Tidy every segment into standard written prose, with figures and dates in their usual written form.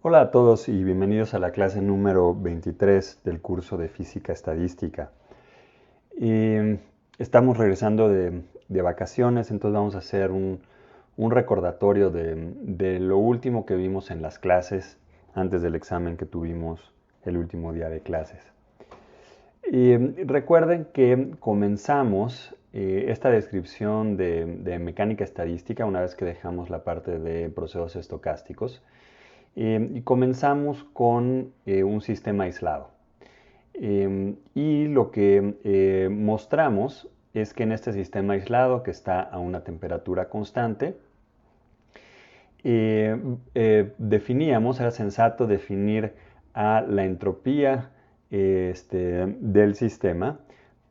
Hola a todos y bienvenidos a la clase número 23 del curso de Física Estadística. Estamos regresando de vacaciones, entonces vamos a hacer un recordatorio de lo último que vimos en las clases antes del examen que tuvimos el último día de clases. Recuerden que comenzamos esta descripción de mecánica estadística una vez que dejamos la parte de procesos estocásticos. Y comenzamos con un sistema aislado. Y lo que mostramos es que en este sistema aislado, que está a una temperatura constante, definíamos, era sensato definir a la entropía del sistema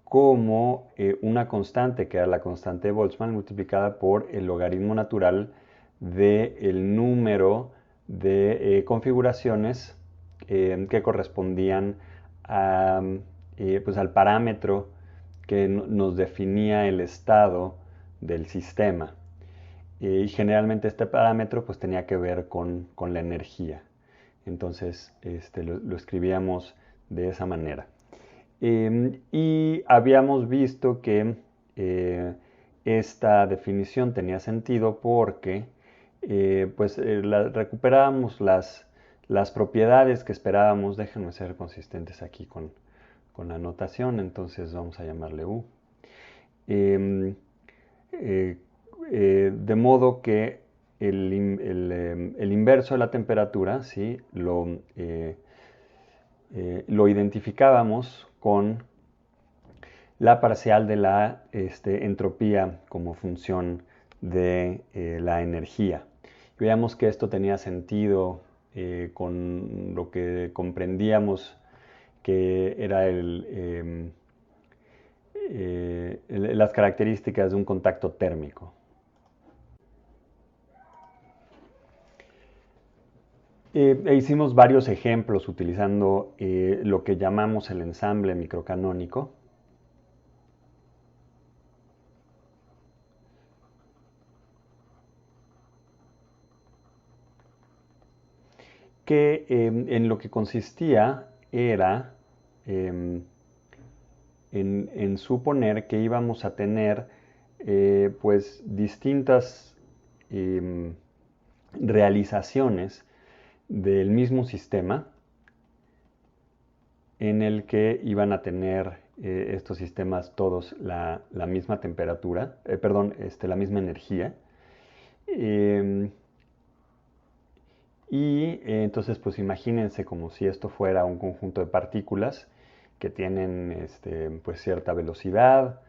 como una constante, que era la constante de Boltzmann, multiplicada por el logaritmo natural del número de configuraciones que correspondían a, pues al parámetro que nos definía el estado del sistema. Y generalmente este parámetro pues tenía que ver con la energía. Entonces lo escribíamos de esa manera. Y habíamos visto que esta definición tenía sentido porque recuperábamos las propiedades que esperábamos. Déjenme ser consistentes aquí con la notación, entonces vamos a llamarle U. De modo que el inverso de la temperatura, ¿sí? Lo identificábamos con la parcial de la entropía como función de la energía. Veíamos que esto tenía sentido con lo que comprendíamos que era las características de un contacto térmico. Hicimos varios ejemplos utilizando lo que llamamos el ensamble microcanónico. Que en lo que consistía era en suponer que íbamos a tener pues distintas realizaciones del mismo sistema en el que iban a tener estos sistemas todos la misma temperatura, la misma energía. Entonces pues imagínense como si esto fuera un conjunto de partículas que tienen pues cierta velocidad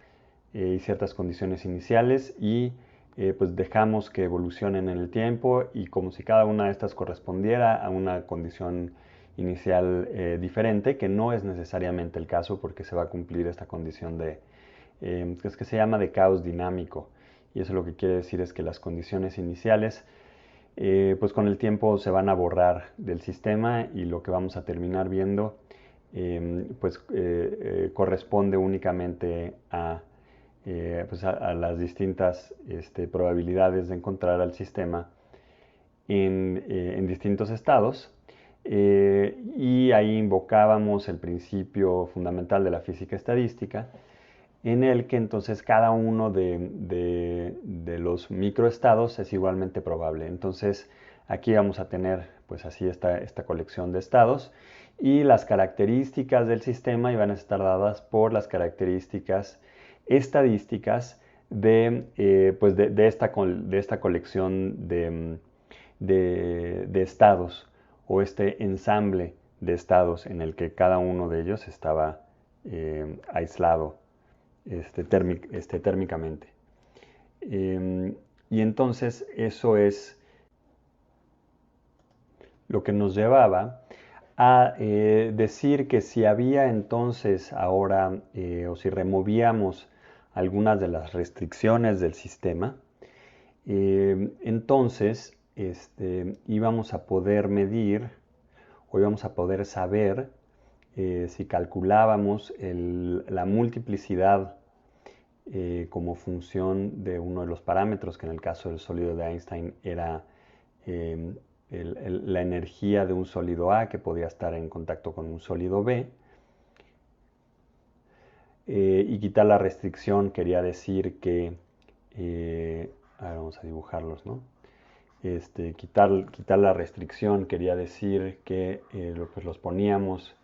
y ciertas condiciones iniciales y pues dejamos que evolucionen en el tiempo y como si cada una de estas correspondiera a una condición inicial diferente, que no es necesariamente el caso porque se va a cumplir esta condición que se llama de caos dinámico, y eso lo que quiere decir es que las condiciones iniciales pues con el tiempo se van a borrar del sistema y lo que vamos a terminar viendo corresponde únicamente a las distintas probabilidades de encontrar al sistema en distintos estados. Y ahí invocábamos el principio fundamental de la física estadística, en el que entonces cada uno de los microestados es igualmente probable. Entonces aquí vamos a tener pues así esta colección de estados y las características del sistema iban a estar dadas por las características estadísticas de esta colección de estados o este ensamble de estados en el que cada uno de ellos estaba aislado térmicamente. Y entonces eso es lo que nos llevaba a decir que si había entonces ahora o si removíamos algunas de las restricciones del sistema, entonces íbamos a poder medir o íbamos a poder saber si calculábamos la multiplicidad como función de uno de los parámetros, que en el caso del sólido de Einstein era la energía de un sólido A que podía estar en contacto con un sólido B. Y quitar la restricción quería decir que, ahora vamos a dibujarlos, ¿no? Quitar la restricción quería decir que pues los poníamos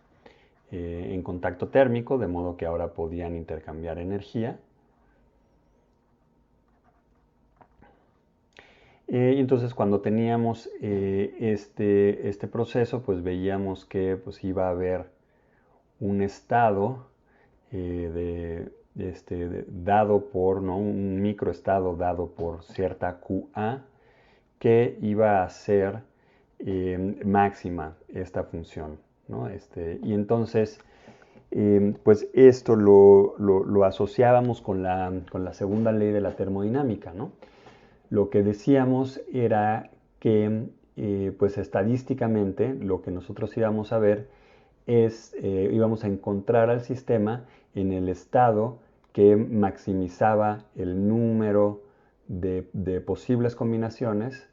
en contacto térmico, de modo que ahora podían intercambiar energía. Y entonces cuando teníamos este proceso, pues veíamos que pues, iba a haber un estado dado por, ¿no? Un microestado dado por cierta QA que iba a ser máxima esta función, ¿no? Y entonces, pues esto lo asociábamos con la segunda ley de la termodinámica, ¿no? Lo que decíamos era que, pues estadísticamente, lo que nosotros íbamos a ver es, íbamos a encontrar al sistema en el estado que maximizaba el número de posibles combinaciones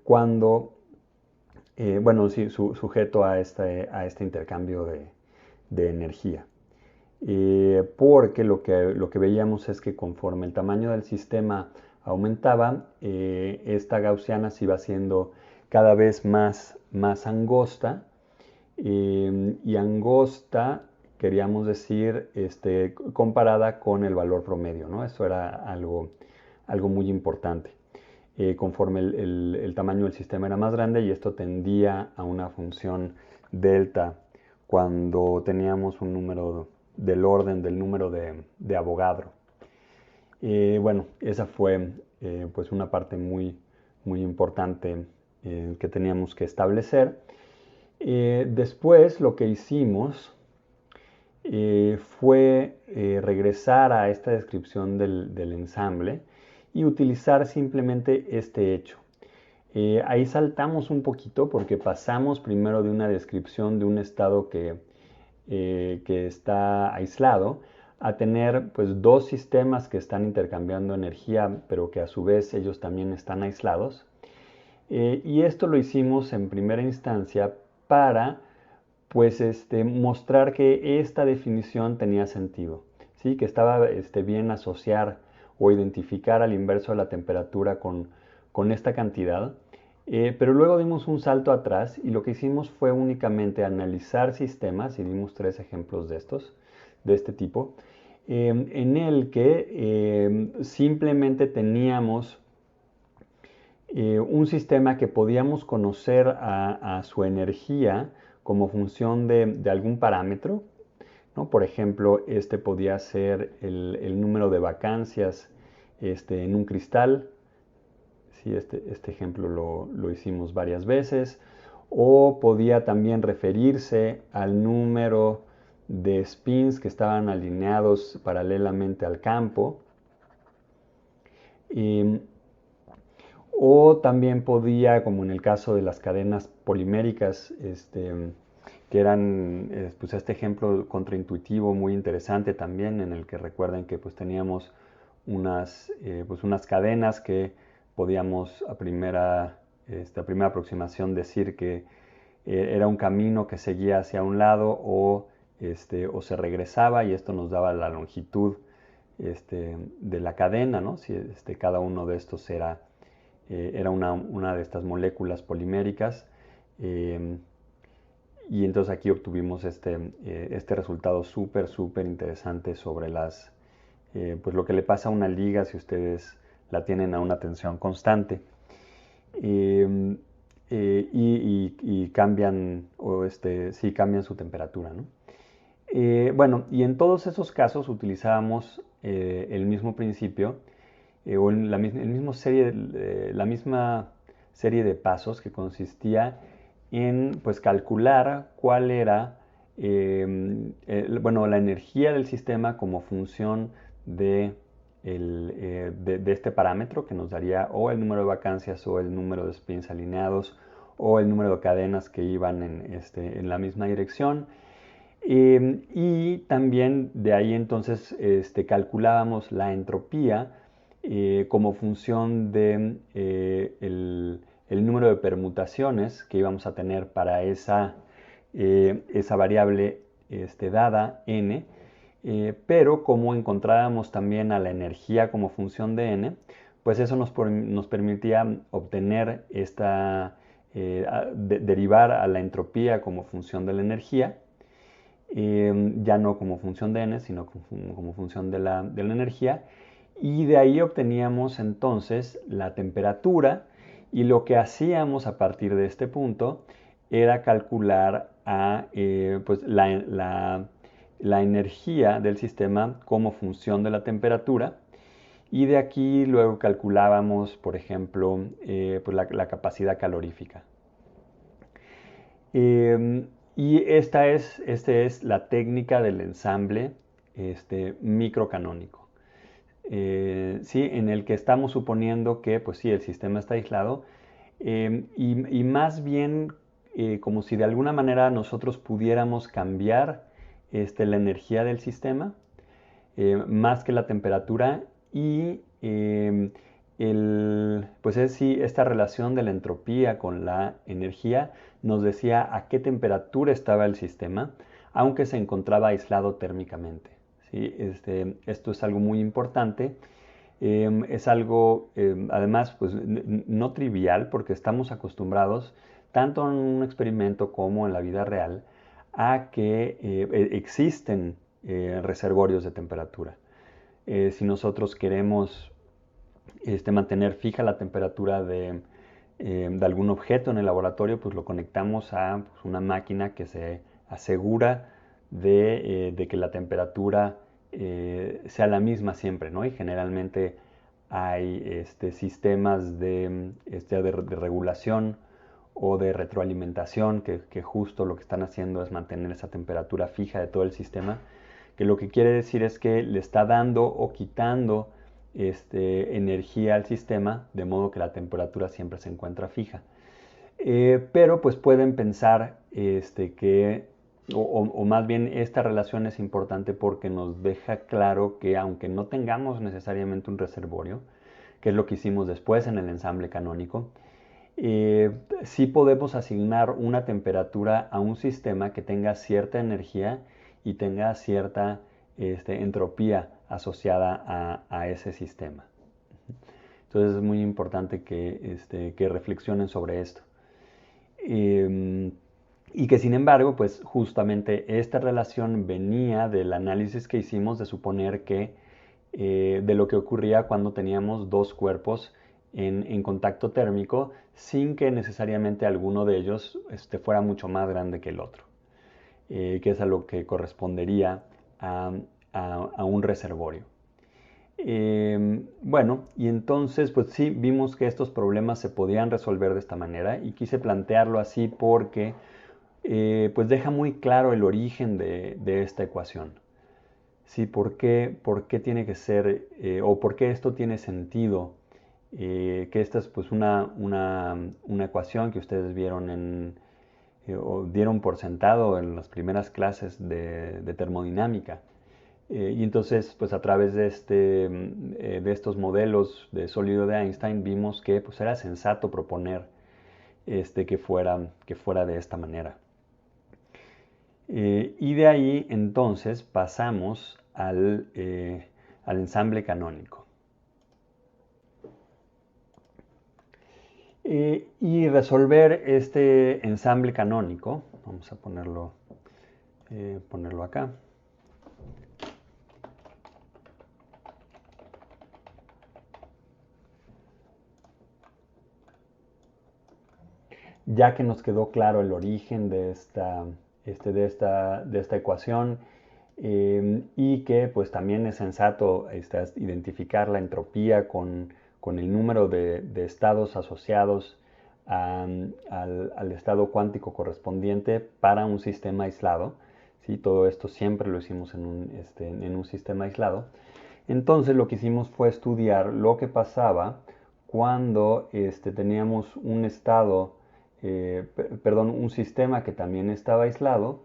cuando, bueno, sí, sujeto a este intercambio de energía. Porque lo que veíamos es que conforme el tamaño del sistema aumentaba, esta gaussiana se iba haciendo cada vez más angosta, y angosta queríamos decir comparada con el valor promedio, ¿no? Eso era algo muy importante. Conforme el tamaño del sistema era más grande, y esto tendía a una función delta cuando teníamos un número del orden del número de Avogadro. Bueno, esa fue pues una parte muy importante que teníamos que establecer. Después lo que hicimos fue regresar a esta descripción del ensamble y utilizar simplemente este hecho. Ahí saltamos un poquito porque pasamos primero de una descripción de un estado que está aislado a tener pues dos sistemas que están intercambiando energía, pero que a su vez ellos también están aislados. Y esto lo hicimos en primera instancia para pues mostrar que esta definición tenía sentido, ¿sí? Que estaba bien asociar o identificar al inverso de la temperatura con esta cantidad. Pero luego dimos un salto atrás y lo que hicimos fue únicamente analizar sistemas, y dimos 3 ejemplos de este tipo, en el que simplemente teníamos un sistema que podíamos conocer a su energía como función de algún parámetro, ¿no? Por ejemplo, este podía ser el número de vacancias en un cristal. Sí, este ejemplo lo hicimos varias veces. O podía también referirse al número de spins que estaban alineados paralelamente al campo. O también podía, como en el caso de las cadenas poliméricas, que eran pues este ejemplo contraintuitivo muy interesante también, en el que recuerden que pues teníamos pues unas cadenas que podíamos a primera aproximación decir que era un camino que seguía hacia un lado o se regresaba, y esto nos daba la longitud de la cadena, ¿no? Si cada uno de estos era una de estas moléculas poliméricas. Y entonces aquí obtuvimos este resultado súper interesante sobre pues lo que le pasa a una liga si ustedes la tienen a una tensión constante. Y cambian, sí, cambian su temperatura, ¿no? Bueno, y en todos esos casos utilizábamos el mismo principio, o la misma serie de pasos, que consistía en pues calcular cuál era bueno, la energía del sistema como función de este parámetro, que nos daría o el número de vacancias o el número de spins alineados o el número de cadenas que iban en la misma dirección. Y también de ahí entonces calculábamos la entropía como función de el número número de permutaciones que íbamos a tener para esa variable dada n, pero como encontrábamos también a la energía como función de n, pues eso nos permitía obtener derivar a la entropía como función de la energía, ya no como función de n, sino como función de la energía, y de ahí obteníamos entonces la temperatura, y lo que hacíamos a partir de este punto era calcular pues la energía del sistema como función de la temperatura, y de aquí luego calculábamos, por ejemplo, pues la capacidad calorífica. Y esta es la técnica del ensamble microcanónico. ¿Sí? En el que estamos suponiendo que, pues sí, el sistema está aislado, y más bien como si de alguna manera nosotros pudiéramos cambiar la energía del sistema, más que la temperatura, y pues es sí, esta relación de la entropía con la energía nos decía a qué temperatura estaba el sistema, aunque se encontraba aislado térmicamente. ¿Sí? Esto es algo muy importante. Es algo, además, pues no trivial, porque estamos acostumbrados, tanto en un experimento como en la vida real, a que existen reservorios de temperatura. Si nosotros queremos mantener fija la temperatura de algún objeto en el laboratorio, pues lo conectamos a pues, una máquina que se asegura de que la temperatura sea la misma siempre, ¿no? Y generalmente hay sistemas de regulación o de retroalimentación que justo lo que están haciendo es mantener esa temperatura fija de todo el sistema, que lo que quiere decir es que le está dando o quitando energía al sistema, de modo que la temperatura siempre se encuentra fija. Pero pues pueden pensar o más bien esta relación es importante porque nos deja claro que aunque no tengamos necesariamente un reservorio, que es lo que hicimos después en el ensamble canónico, sí podemos asignar una temperatura a un sistema que tenga cierta energía y tenga cierta entropía asociada a ese sistema. Entonces es muy importante que reflexionen sobre esto. Y que sin embargo, pues justamente esta relación venía del análisis que hicimos de suponer que de lo que ocurría cuando teníamos dos cuerpos en contacto térmico sin que necesariamente alguno de ellos fuera mucho más grande que el otro, que es a lo que correspondería a un reservorio. Bueno, y entonces pues sí, vimos que estos problemas se podían resolver de esta manera y quise plantearlo así porque pues deja muy claro el origen de esta ecuación. Sí, ¿por qué tiene que ser, o por qué esto tiene sentido? Que esta es pues una ecuación que ustedes vieron o dieron por sentado en las primeras clases de termodinámica. Y entonces, pues a través de estos modelos de sólido de Einstein, vimos que pues, era sensato proponer que fuera de esta manera. Y de ahí entonces pasamos al ensamble canónico. Y resolver este ensamble canónico, vamos a ponerlo acá. Ya que nos quedó claro el origen de esta ecuación, y que pues también es sensato identificar la entropía con el número de estados asociados al estado cuántico correspondiente para un sistema aislado. ¿Sí? Todo esto siempre lo hicimos en un sistema aislado. Entonces lo que hicimos fue estudiar lo que pasaba cuando teníamos un un sistema que también estaba aislado,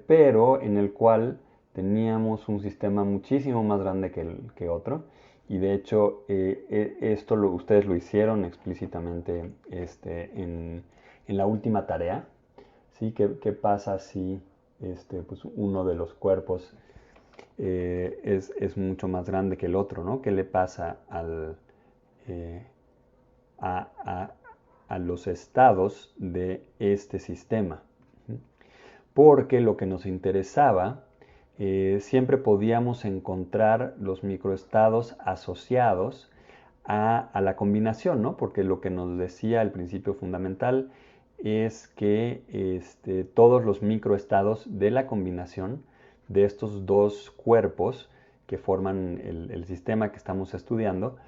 pero en el cual teníamos un sistema muchísimo más grande que otro, y de hecho esto ustedes lo hicieron explícitamente en la última tarea. ¿Sí? ¿Qué pasa si pues uno de los cuerpos es mucho más grande que el otro, ¿no? ¿Qué le pasa eh, a, a- a los estados de este sistema? Porque lo que nos interesaba, siempre podíamos encontrar los microestados asociados a la combinación, ¿no? Porque lo que nos decía el principio fundamental es que todos los microestados de la combinación de estos dos cuerpos que forman el sistema que estamos estudiando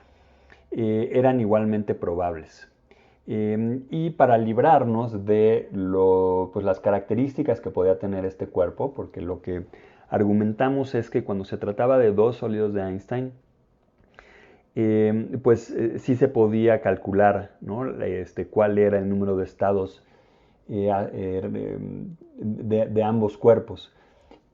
eran igualmente probables. Y para librarnos de pues, las características que podía tener este cuerpo, porque lo que argumentamos es que cuando se trataba de dos sólidos de Einstein, pues sí se podía calcular, ¿no? Cuál era el número de estados de ambos cuerpos,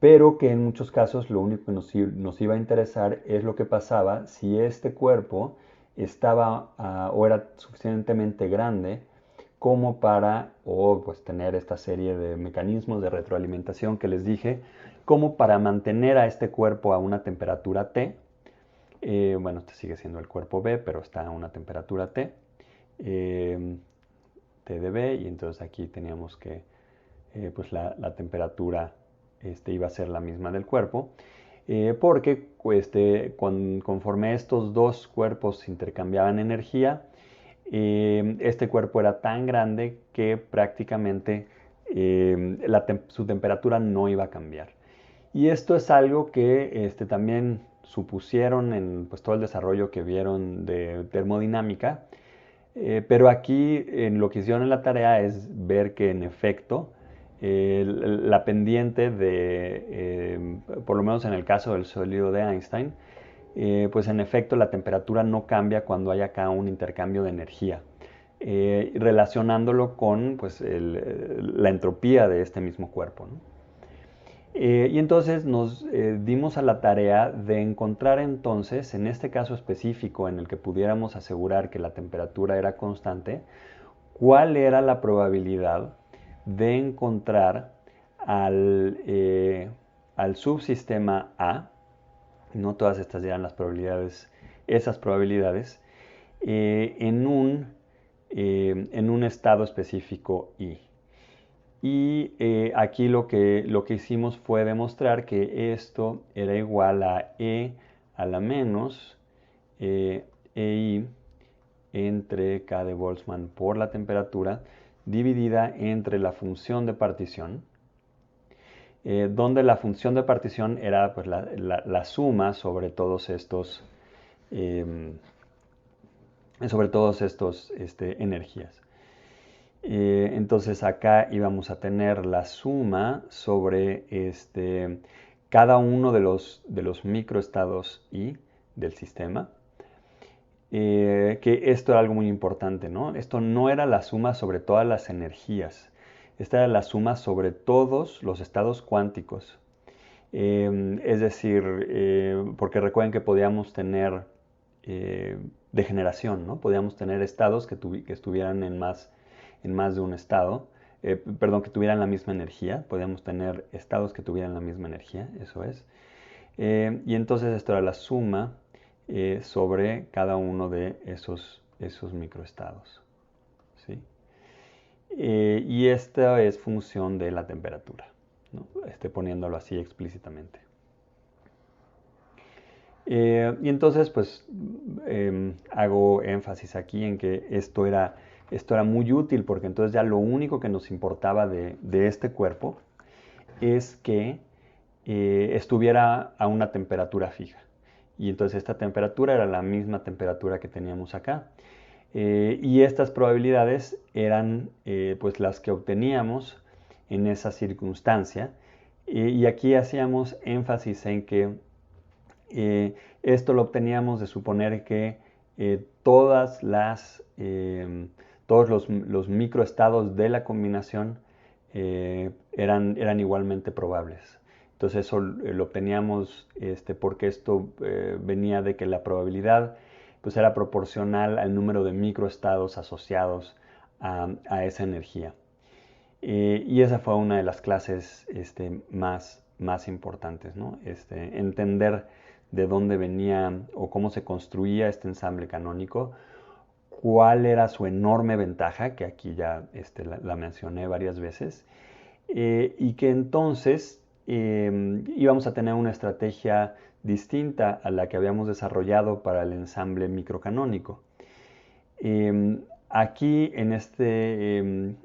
pero que en muchos casos lo único que nos iba a interesar es lo que pasaba si este cuerpo estaba o era suficientemente grande como para, o pues tener esta serie de mecanismos de retroalimentación que les dije, como para mantener a este cuerpo a una temperatura T. Bueno, este sigue siendo el cuerpo B, pero está a una temperatura T, T de B, y entonces aquí teníamos que pues la temperatura iba a ser la misma del cuerpo, porque conforme estos dos cuerpos intercambiaban energía, este cuerpo era tan grande que prácticamente su temperatura no iba a cambiar. Y esto es algo que también supusieron en pues, todo el desarrollo que vieron de termodinámica, pero aquí lo que hicieron en la tarea es ver que en efecto la pendiente por lo menos en el caso del sólido de Einstein, pues en efecto la temperatura no cambia cuando hay acá un intercambio de energía, relacionándolo con pues, la entropía de este mismo cuerpo, ¿no? Y entonces nos dimos a la tarea de encontrar entonces, en este caso específico en el que pudiéramos asegurar que la temperatura era constante, cuál era la probabilidad de encontrar al subsistema A, no todas estas eran las probabilidades, esas probabilidades, en un estado específico I. Y aquí lo que hicimos fue demostrar que esto era igual a E a la menos EI entre K de Boltzmann por la temperatura dividida entre la función de partición, donde la función de partición era pues, la suma sobre todos estos, energías. Entonces acá íbamos a tener la suma sobre cada uno de los microestados I del sistema. Que esto era algo muy importante, ¿no? Esto no era la suma sobre todas las energías. Esta era la suma sobre todos los estados cuánticos. Es decir, porque recuerden que podíamos tener degeneración, ¿no? Podíamos tener estados que estuvieran en más de un estado, perdón, que tuvieran la misma energía, podíamos tener estados que tuvieran la misma energía, eso es. Y entonces esto era la suma sobre cada uno de esos microestados, ¿sí? Y esta es función de la temperatura, ¿no? Poniéndolo así explícitamente. Y entonces, pues, hago énfasis aquí en que esto era muy útil porque entonces ya lo único que nos importaba de este cuerpo es que estuviera a una temperatura fija. Y entonces esta temperatura era la misma temperatura que teníamos acá. Y estas probabilidades eran pues las que obteníamos en esa circunstancia. Y aquí hacíamos énfasis en que esto lo obteníamos de suponer que todos los microestados de la combinación eran igualmente probables. Entonces eso lo obteníamos porque esto venía de que la probabilidad pues era proporcional al número de microestados asociados a esa energía. Y esa fue una de las clases más importantes, ¿no? Entender de dónde venía o cómo se construía este ensamble canónico, cuál era su enorme ventaja, que aquí ya la mencioné varias veces, y que entonces íbamos a tener una estrategia distinta a la que habíamos desarrollado para el ensamble microcanónico. Aquí en este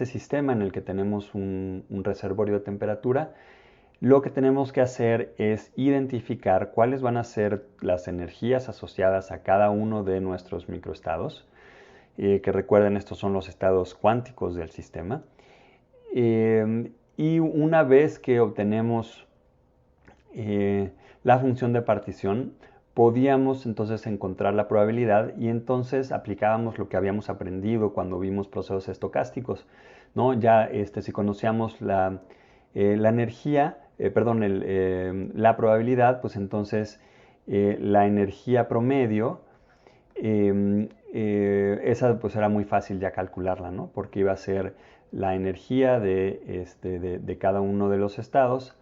sistema en el que tenemos un reservorio de temperatura, lo que tenemos que hacer es identificar cuáles van a ser las energías asociadas a cada uno de nuestros microestados, que recuerden, estos son los estados cuánticos del sistema. Y una vez que obtenemos la función de partición, podíamos entonces encontrar la probabilidad y entonces aplicábamos lo que habíamos aprendido cuando vimos procesos estocásticos, ¿no? Ya si conocíamos la energía, la probabilidad, pues entonces la energía promedio, esa pues era muy fácil ya calcularla, ¿no? Porque iba a ser la energía de cada uno de los estados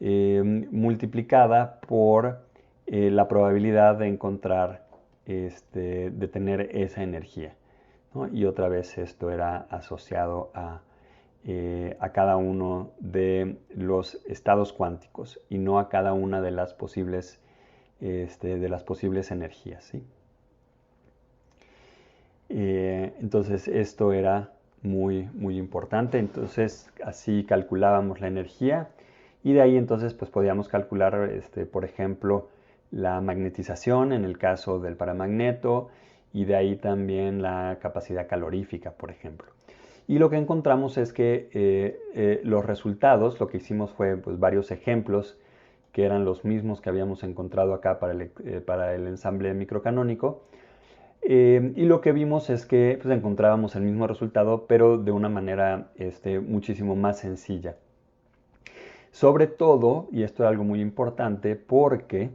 multiplicada por la probabilidad de encontrar, de tener esa energía, ¿no? Y otra vez esto era asociado a cada uno de los estados cuánticos y no a cada una de las posibles, energías, ¿sí? Entonces esto era muy importante. Entonces así calculábamos la energía y de ahí entonces pues podíamos calcular, por ejemplo, la magnetización en el caso del paramagneto y de ahí también la capacidad calorífica, por ejemplo. Y lo que encontramos es que los resultados, lo que hicimos fue pues, varios ejemplos que eran los mismos que habíamos encontrado acá para el ensamble microcanónico. Y lo que vimos es que pues, encontrábamos el mismo resultado, pero de una manera muchísimo más sencilla. Sobre todo, y esto es algo muy importante, porque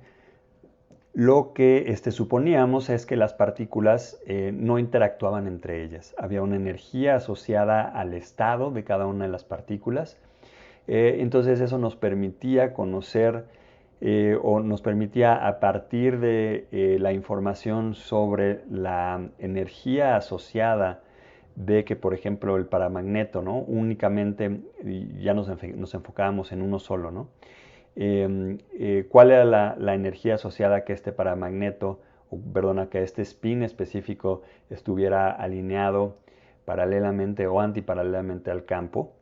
lo que suponíamos es que las partículas no interactuaban entre ellas. Había una energía asociada al estado de cada una de las partículas. Entonces eso nos permitía conocer o nos permitía a partir de la información sobre la energía asociada de que, por ejemplo, el paramagneto, ¿no? Únicamente ya nos enfocábamos en uno solo, ¿no? ¿Cuál era la energía asociada a que este paramagneto, perdona, que este spin específico estuviera alineado paralelamente o antiparalelamente al campo?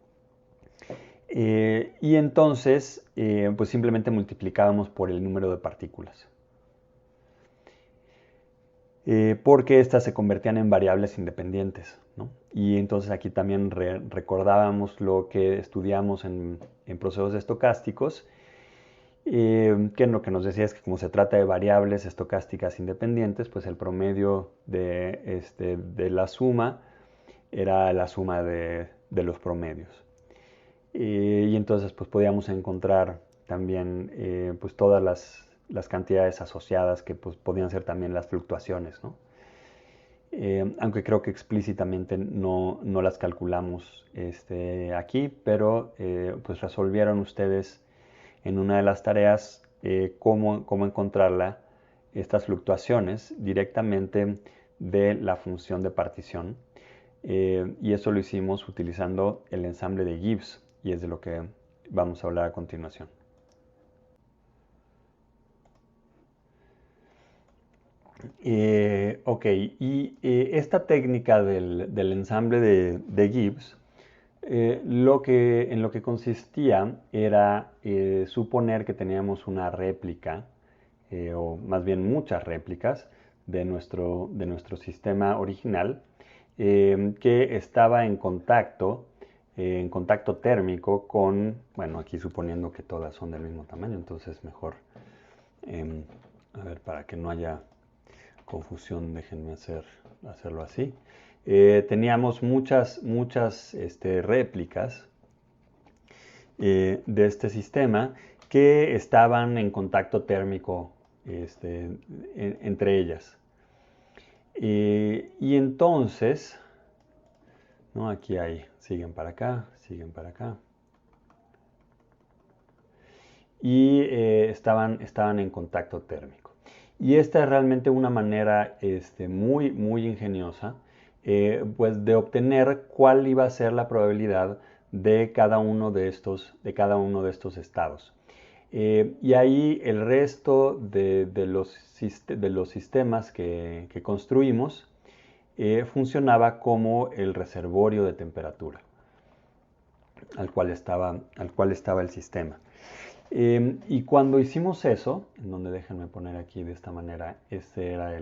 Y entonces, pues simplemente multiplicábamos por el número de partículas. Porque estas se convertían en variables independientes, ¿no? Y entonces aquí también recordábamos lo que estudiamos en procesos estocásticos, que lo que nos decía es que como se trata de variables estocásticas independientes, pues el promedio de la suma era la suma de los promedios. Y entonces pues podíamos encontrar también pues todas las cantidades asociadas que pues podían ser también las fluctuaciones, ¿no? Aunque creo que explícitamente no las calculamos aquí, pero pues resolvieron ustedes en una de las tareas cómo encontrarla, estas fluctuaciones directamente de la función de partición. Y eso lo hicimos utilizando el ensamble de Gibbs y es de lo que vamos a hablar a continuación. Ok, y esta técnica del ensamble de Gibbs, en lo que consistía era suponer que teníamos una réplica, o más bien muchas réplicas, de nuestro sistema original, que estaba en contacto térmico con, bueno, aquí suponiendo que todas son del mismo tamaño, entonces mejor, a ver, para que no haya confusión, déjenme hacerlo así. Teníamos muchas réplicas de este sistema que estaban en contacto térmico entre ellas. Y entonces, ¿no? Aquí hay, siguen para acá, y estaban en contacto térmico. Y esta es realmente una manera muy ingeniosa pues de obtener cuál iba a ser la probabilidad de cada uno de estos estados. Y ahí el resto de los sistemas que construimos funcionaba como el reservorio de temperatura al cual estaba el sistema. Y cuando hicimos eso, en donde déjenme poner aquí de esta manera, este era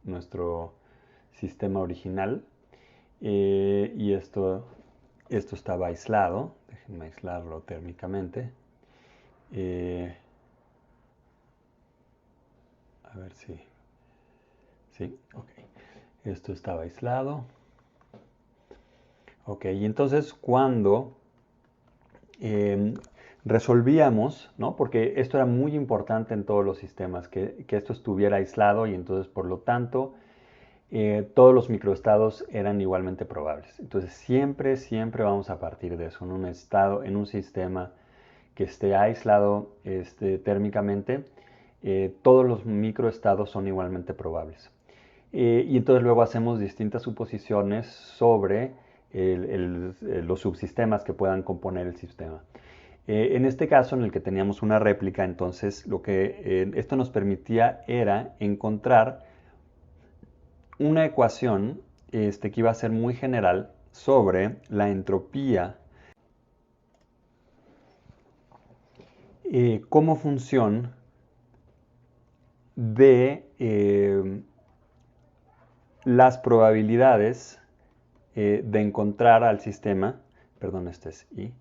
nuestro sistema original, y esto estaba aislado, déjenme aislarlo térmicamente. A ver si, sí, ok, esto estaba aislado. Ok, y entonces cuando resolvíamos, ¿no? Porque esto era muy importante en todos los sistemas, que esto estuviera aislado y entonces por lo tanto todos los microestados eran igualmente probables. Entonces siempre vamos a partir de eso, en un sistema que esté aislado térmicamente, todos los microestados son igualmente probables. Y entonces luego hacemos distintas suposiciones sobre los subsistemas que puedan componer el sistema. En este caso, en el que teníamos una réplica, entonces lo que esto nos permitía era encontrar una ecuación que iba a ser muy general sobre la entropía como función de las probabilidades de encontrar al sistema, perdón, este es I,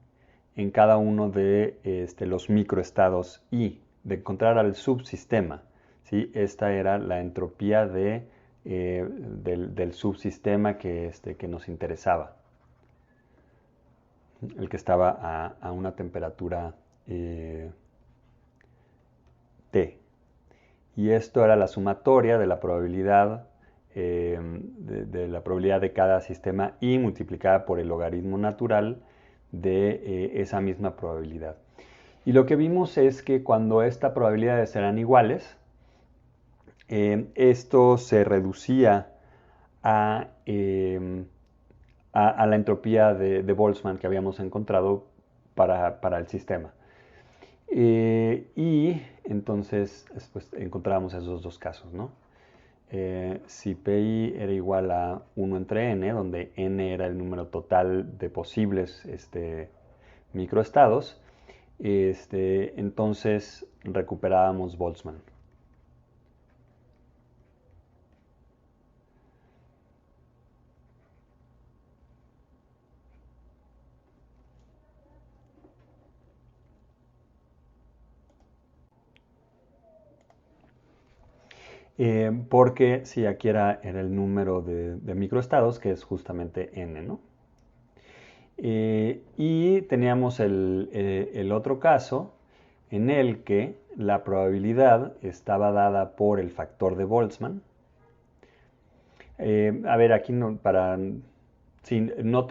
en cada uno de los microestados I, de encontrar al subsistema. ¿Sí? Esta era la entropía del subsistema que nos interesaba, el que estaba a una temperatura T. Y esto era la sumatoria de la probabilidad de la probabilidad de cada sistema I multiplicada por el logaritmo natural de esa misma probabilidad. Y lo que vimos es que cuando estas probabilidades eran iguales, esto se reducía a la entropía de Boltzmann que habíamos encontrado para el sistema. Y entonces después encontrábamos esos dos casos, ¿no? Si Pi era igual a 1 entre n, donde n era el número total de posibles microestados, entonces recuperábamos Boltzmann. Porque si aquí era el número de microestados, que es justamente n, ¿no? Y teníamos el otro caso en el que la probabilidad estaba dada por el factor de Boltzmann. A ver, aquí noten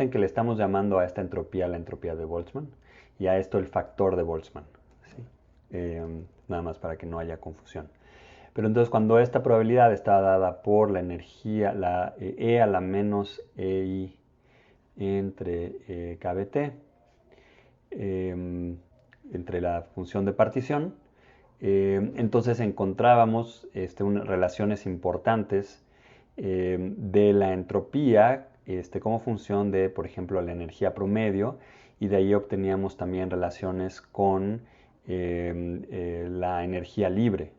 que le estamos llamando a esta entropía la entropía de Boltzmann y a esto el factor de Boltzmann. ¿Sí? Nada más para que no haya confusión. Pero entonces cuando esta probabilidad está dada por la energía, la E a la menos EI entre KBT, entre la función de partición, entonces encontrábamos relaciones importantes de la entropía como función de, por ejemplo, la energía promedio, y de ahí obteníamos también relaciones con la energía libre.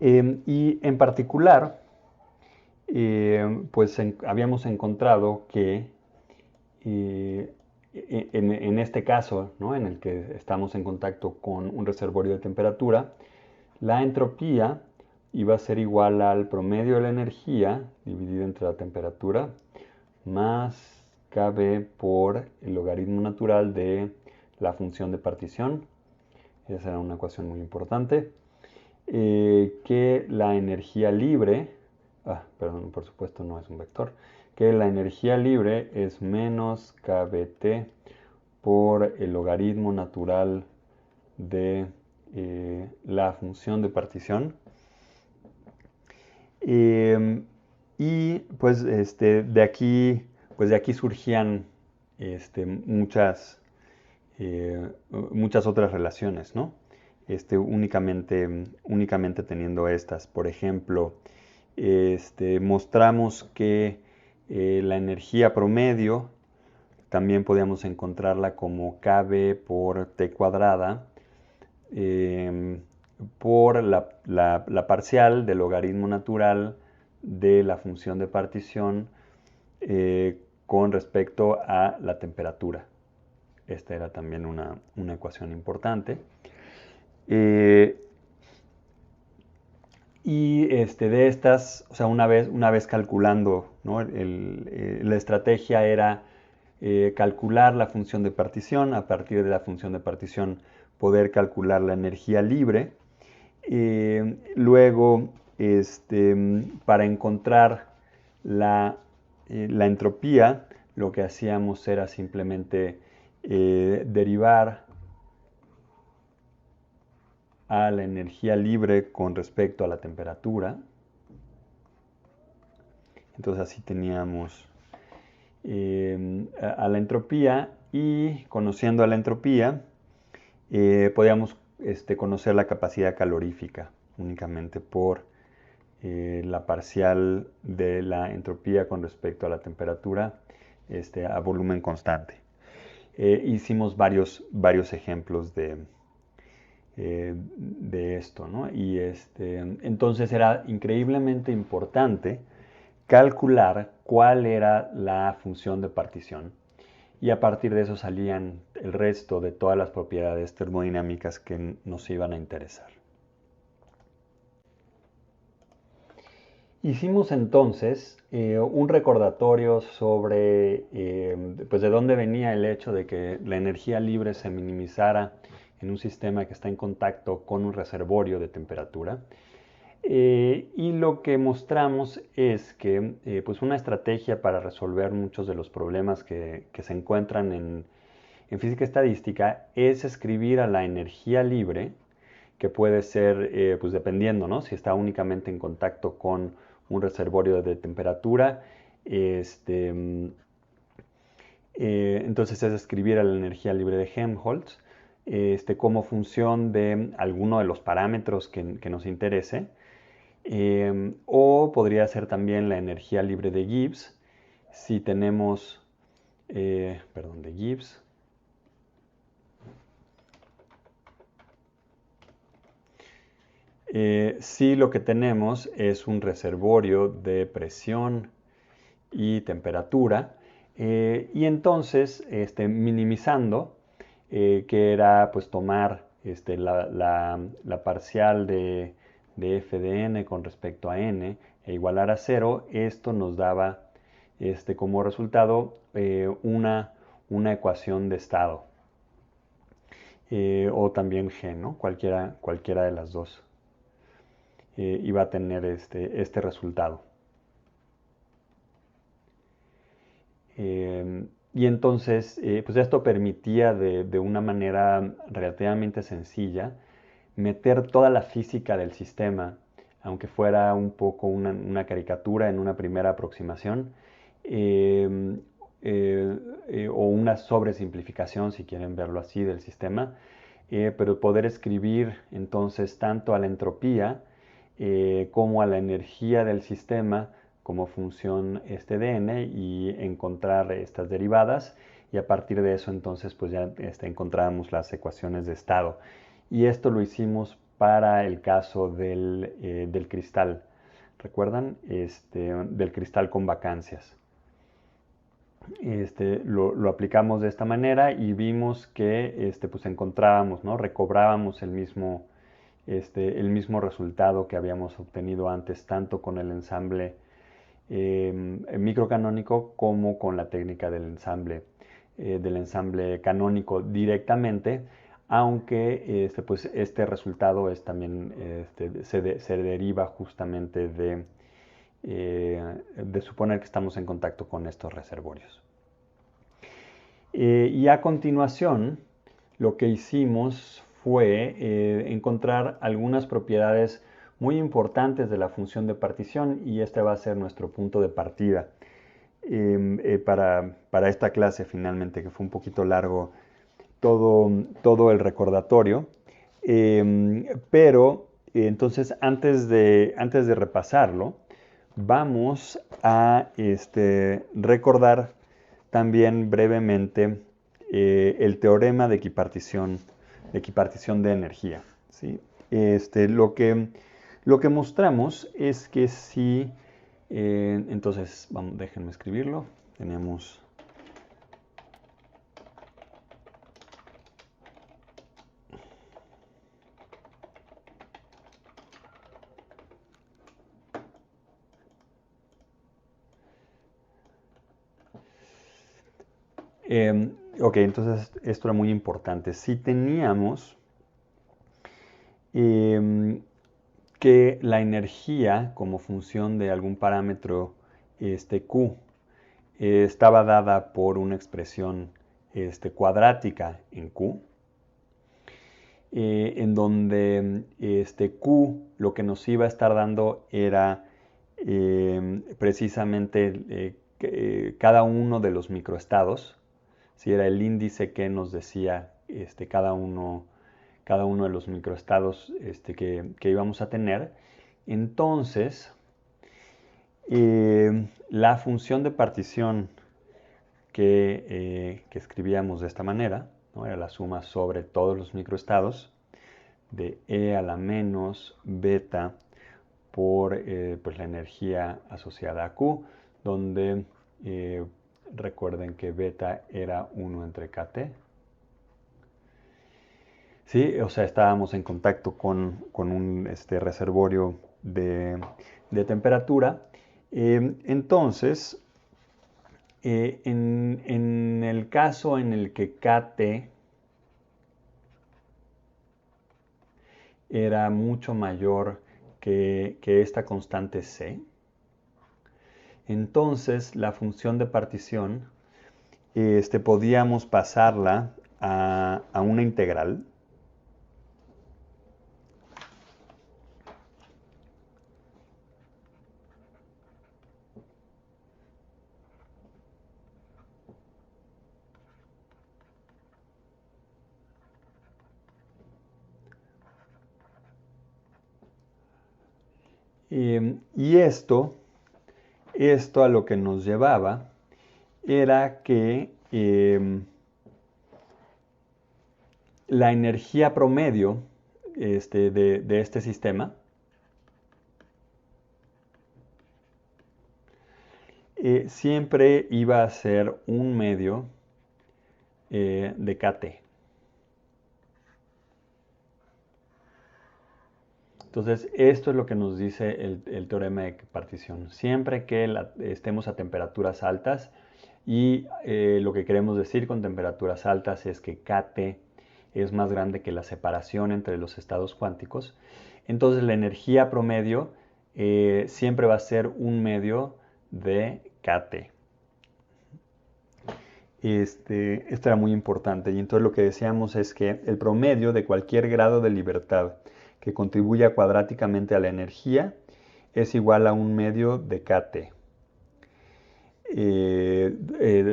Y en particular, pues habíamos encontrado que en este caso, ¿no? En el que estamos en contacto con un reservorio de temperatura, la entropía iba a ser igual al promedio de la energía dividido entre la temperatura más KB por el logaritmo natural de la función de partición. Esa era una ecuación muy importante. Que la energía libre, perdón, por supuesto no es un vector, que la energía libre es menos kBt por el logaritmo natural de la función de partición. Y pues de aquí surgían muchas otras relaciones, ¿no? Únicamente teniendo estas. Por ejemplo, mostramos que la energía promedio también podíamos encontrarla como KB por T cuadrada por la parcial del logaritmo natural de la función de partición con respecto a la temperatura. Esta era también una ecuación importante. Y de estas, o sea, una vez calculando, ¿no? La estrategia era calcular la función de partición, a partir de la función de partición poder calcular la energía libre. Luego, para encontrar la entropía, lo que hacíamos era simplemente derivar a la energía libre con respecto a la temperatura. Entonces así teníamos a la entropía, y conociendo a la entropía podíamos conocer la capacidad calorífica únicamente por la parcial de la entropía con respecto a la temperatura a volumen constante. Hicimos varios ejemplos de esto, ¿no? Y entonces era increíblemente importante calcular cuál era la función de partición, y a partir de eso salían el resto de todas las propiedades termodinámicas que nos iban a interesar. Hicimos entonces un recordatorio sobre pues de dónde venía el hecho de que la energía libre se minimizara en un sistema que está en contacto con un reservorio de temperatura. Y lo que mostramos es que pues una estrategia para resolver muchos de los problemas que se encuentran en física estadística es escribir a la energía libre, que puede ser, pues dependiendo, ¿no? Si está únicamente en contacto con un reservorio de temperatura, entonces es escribir a la energía libre de Helmholtz como función de alguno de los parámetros que nos interese. O podría ser también la energía libre de Gibbs, si tenemos, de Gibbs. Si lo que tenemos es un reservorio de presión y temperatura, y entonces minimizando, que era pues tomar la parcial de f de n con respecto a n e igualar a 0, esto nos daba como resultado una ecuación de estado, o también G, ¿no? Cualquiera de las dos iba a tener este resultado. Y entonces, pues esto permitía de una manera relativamente sencilla meter toda la física del sistema, aunque fuera un poco una caricatura en una primera aproximación, o una sobresimplificación, si quieren verlo así, del sistema, pero poder escribir entonces tanto a la entropía como a la energía del sistema como función de n, y encontrar estas derivadas, y a partir de eso entonces pues ya encontrábamos las ecuaciones de estado. Y esto lo hicimos para el caso del cristal. ¿Recuerdan? Del cristal con vacancias. Lo aplicamos de esta manera y vimos que pues encontrábamos, ¿no? Recobrábamos el mismo el mismo resultado que habíamos obtenido antes, tanto con el ensamble microcanónico como con la técnica del ensamble canónico directamente, aunque pues este resultado es también se deriva justamente de suponer que estamos en contacto con estos reservorios. Y a continuación, lo que hicimos fue encontrar algunas propiedades muy importantes de la función de partición, y este va a ser nuestro punto de partida para esta clase finalmente, que fue un poquito largo todo el recordatorio. Pero entonces antes de repasarlo, vamos a recordar también brevemente el teorema de equipartición de energía, ¿sí? Lo que mostramos es que si, entonces, déjenme escribirlo, tenemos... ok, entonces esto era muy importante. Si teníamos que la energía como función de algún parámetro Q estaba dada por una expresión cuadrática en Q, en donde Q lo que nos iba a estar dando era precisamente cada uno de los microestados, si era el índice que nos decía cada uno de los microestados que íbamos a tener. Entonces, la función de partición que escribíamos de esta manera, ¿no? Era la suma sobre todos los microestados de E a la menos beta por pues la energía asociada a Q, donde recuerden que beta era 1 entre kT. Sí, o sea, estábamos en contacto con un reservorio de temperatura. Entonces, en el caso en el que kT era mucho mayor que esta constante C, entonces la función de partición podíamos pasarla a una integral. Y esto a lo que nos llevaba era que la energía promedio de este sistema siempre iba a ser un medio de kT. Entonces, esto es lo que nos dice el teorema de partición. Siempre que estemos a temperaturas altas, y lo que queremos decir con temperaturas altas es que kT es más grande que la separación entre los estados cuánticos, entonces la energía promedio siempre va a ser un medio de kT. Esto era muy importante, y entonces lo que decíamos es que el promedio de cualquier grado de libertad que contribuya cuadráticamente a la energía es igual a un medio de kT,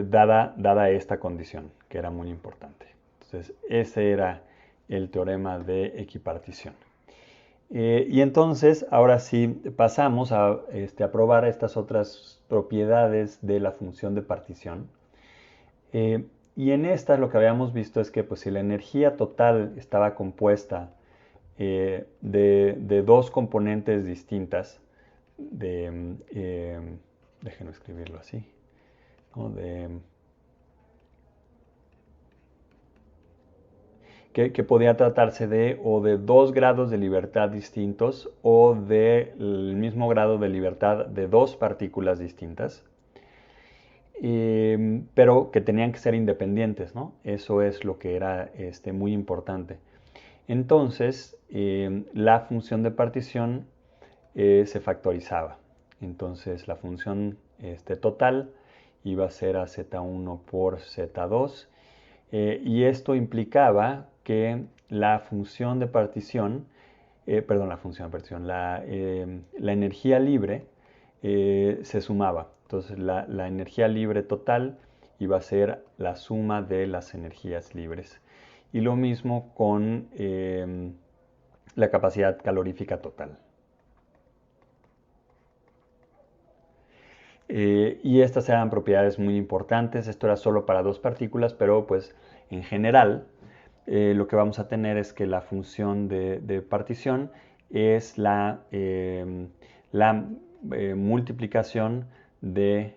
dada esta condición, que era muy importante. Entonces, ese era el teorema de equipartición. Y entonces, ahora sí, pasamos a probar estas otras propiedades de la función de partición. Y en estas lo que habíamos visto es que pues, si la energía total estaba compuesta de dos componentes distintas, déjenme escribirlo así, ¿no? que podía tratarse de o de dos grados de libertad distintos o del mismo grado de libertad de dos partículas distintas, pero que tenían que ser independientes, ¿no? Eso es lo que era muy importante. Entonces, la función de partición se factorizaba. Entonces, la función total iba a ser a z1 por z2, y esto implicaba que la función de partición, la energía libre se sumaba. Entonces la energía libre total iba a ser la suma de las energías libres. Y lo mismo con la capacidad calorífica total. Y estas eran propiedades muy importantes. Esto era solo para dos partículas, pero pues en general lo que vamos a tener es que la función de partición es la multiplicación de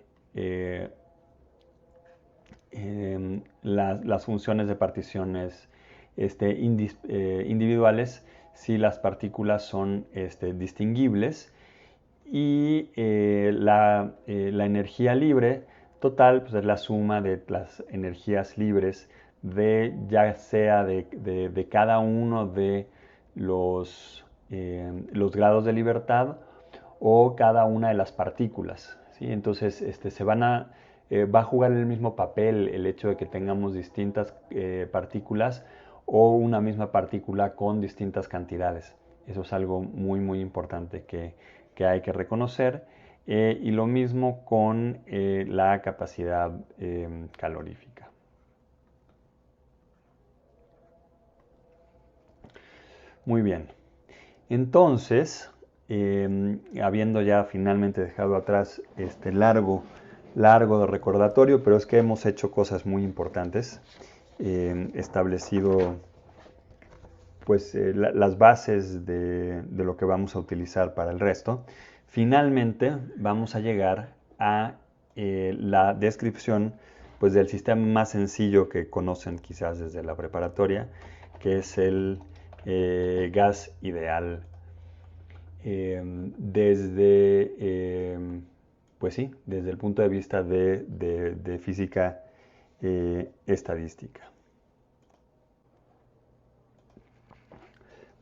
las funciones de particiones individuales si las partículas son distinguibles, y la energía libre total pues, es la suma de las energías libres ya sea de cada uno de los grados de libertad o cada una de las partículas, ¿sí? Entonces va a jugar el mismo papel el hecho de que tengamos distintas partículas o una misma partícula con distintas cantidades. Eso es algo muy muy importante que hay que reconocer. Y lo mismo con la capacidad calorífica. Muy bien. Entonces, habiendo ya finalmente dejado atrás este largo de recordatorio, pero es que hemos hecho cosas muy importantes, establecido pues las bases de lo que vamos a utilizar para el resto. Finalmente vamos a llegar a la descripción pues del sistema más sencillo que conocen quizás desde la preparatoria, que es el gas ideal. Pues sí, desde el punto de vista de física estadística.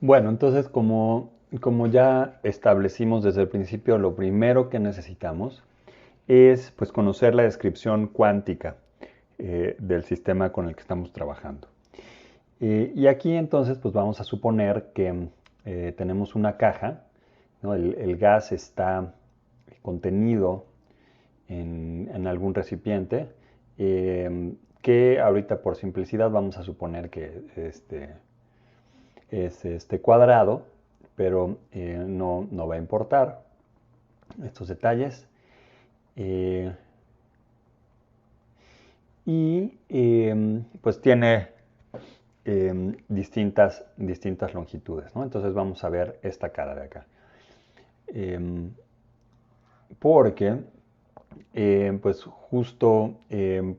Bueno, entonces como ya establecimos desde el principio, lo primero que necesitamos es pues, conocer la descripción cuántica del sistema con el que estamos trabajando. Y aquí entonces pues vamos a suponer que tenemos una caja, ¿no? El gas está contenido en algún recipiente, que ahorita por simplicidad vamos a suponer que es cuadrado, pero no va a importar estos detalles. Y pues tiene distintas longitudes, ¿no? Entonces vamos a ver esta cara de acá. Porque pues justo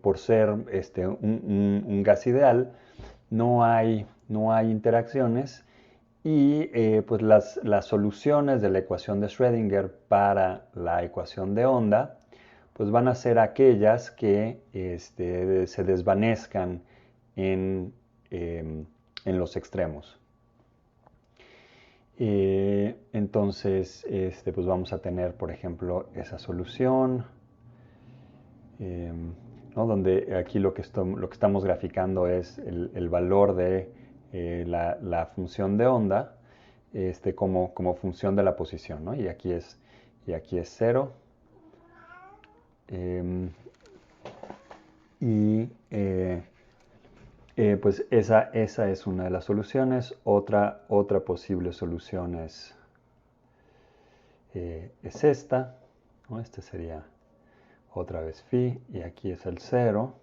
por ser un gas ideal, no hay interacciones, y pues las soluciones de la ecuación de Schrödinger para la ecuación de onda pues van a ser aquellas que se desvanezcan en, los extremos. Entonces pues vamos a tener, por ejemplo, esa solución, ¿no? Donde aquí lo que estamos graficando es el valor de la función de onda como función de la posición, ¿no? Y aquí es 0. Y pues esa es una de las soluciones. Otra posible solución es esta, ¿no? Este sería otra vez phi, y aquí es el 0.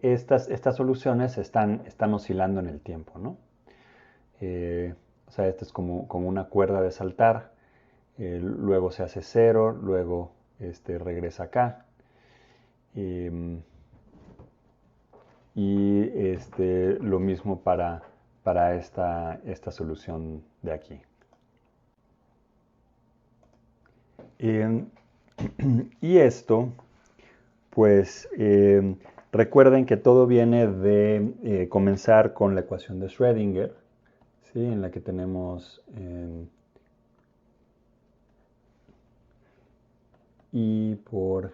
Estas soluciones están oscilando en el tiempo, ¿no? O sea, esto es como una cuerda de saltar. Luego se hace 0, luego regresa acá. y lo mismo para esta solución de aquí. Y esto, pues recuerden que todo viene de comenzar con la ecuación de Schrödinger, ¿sí? En la que tenemos I por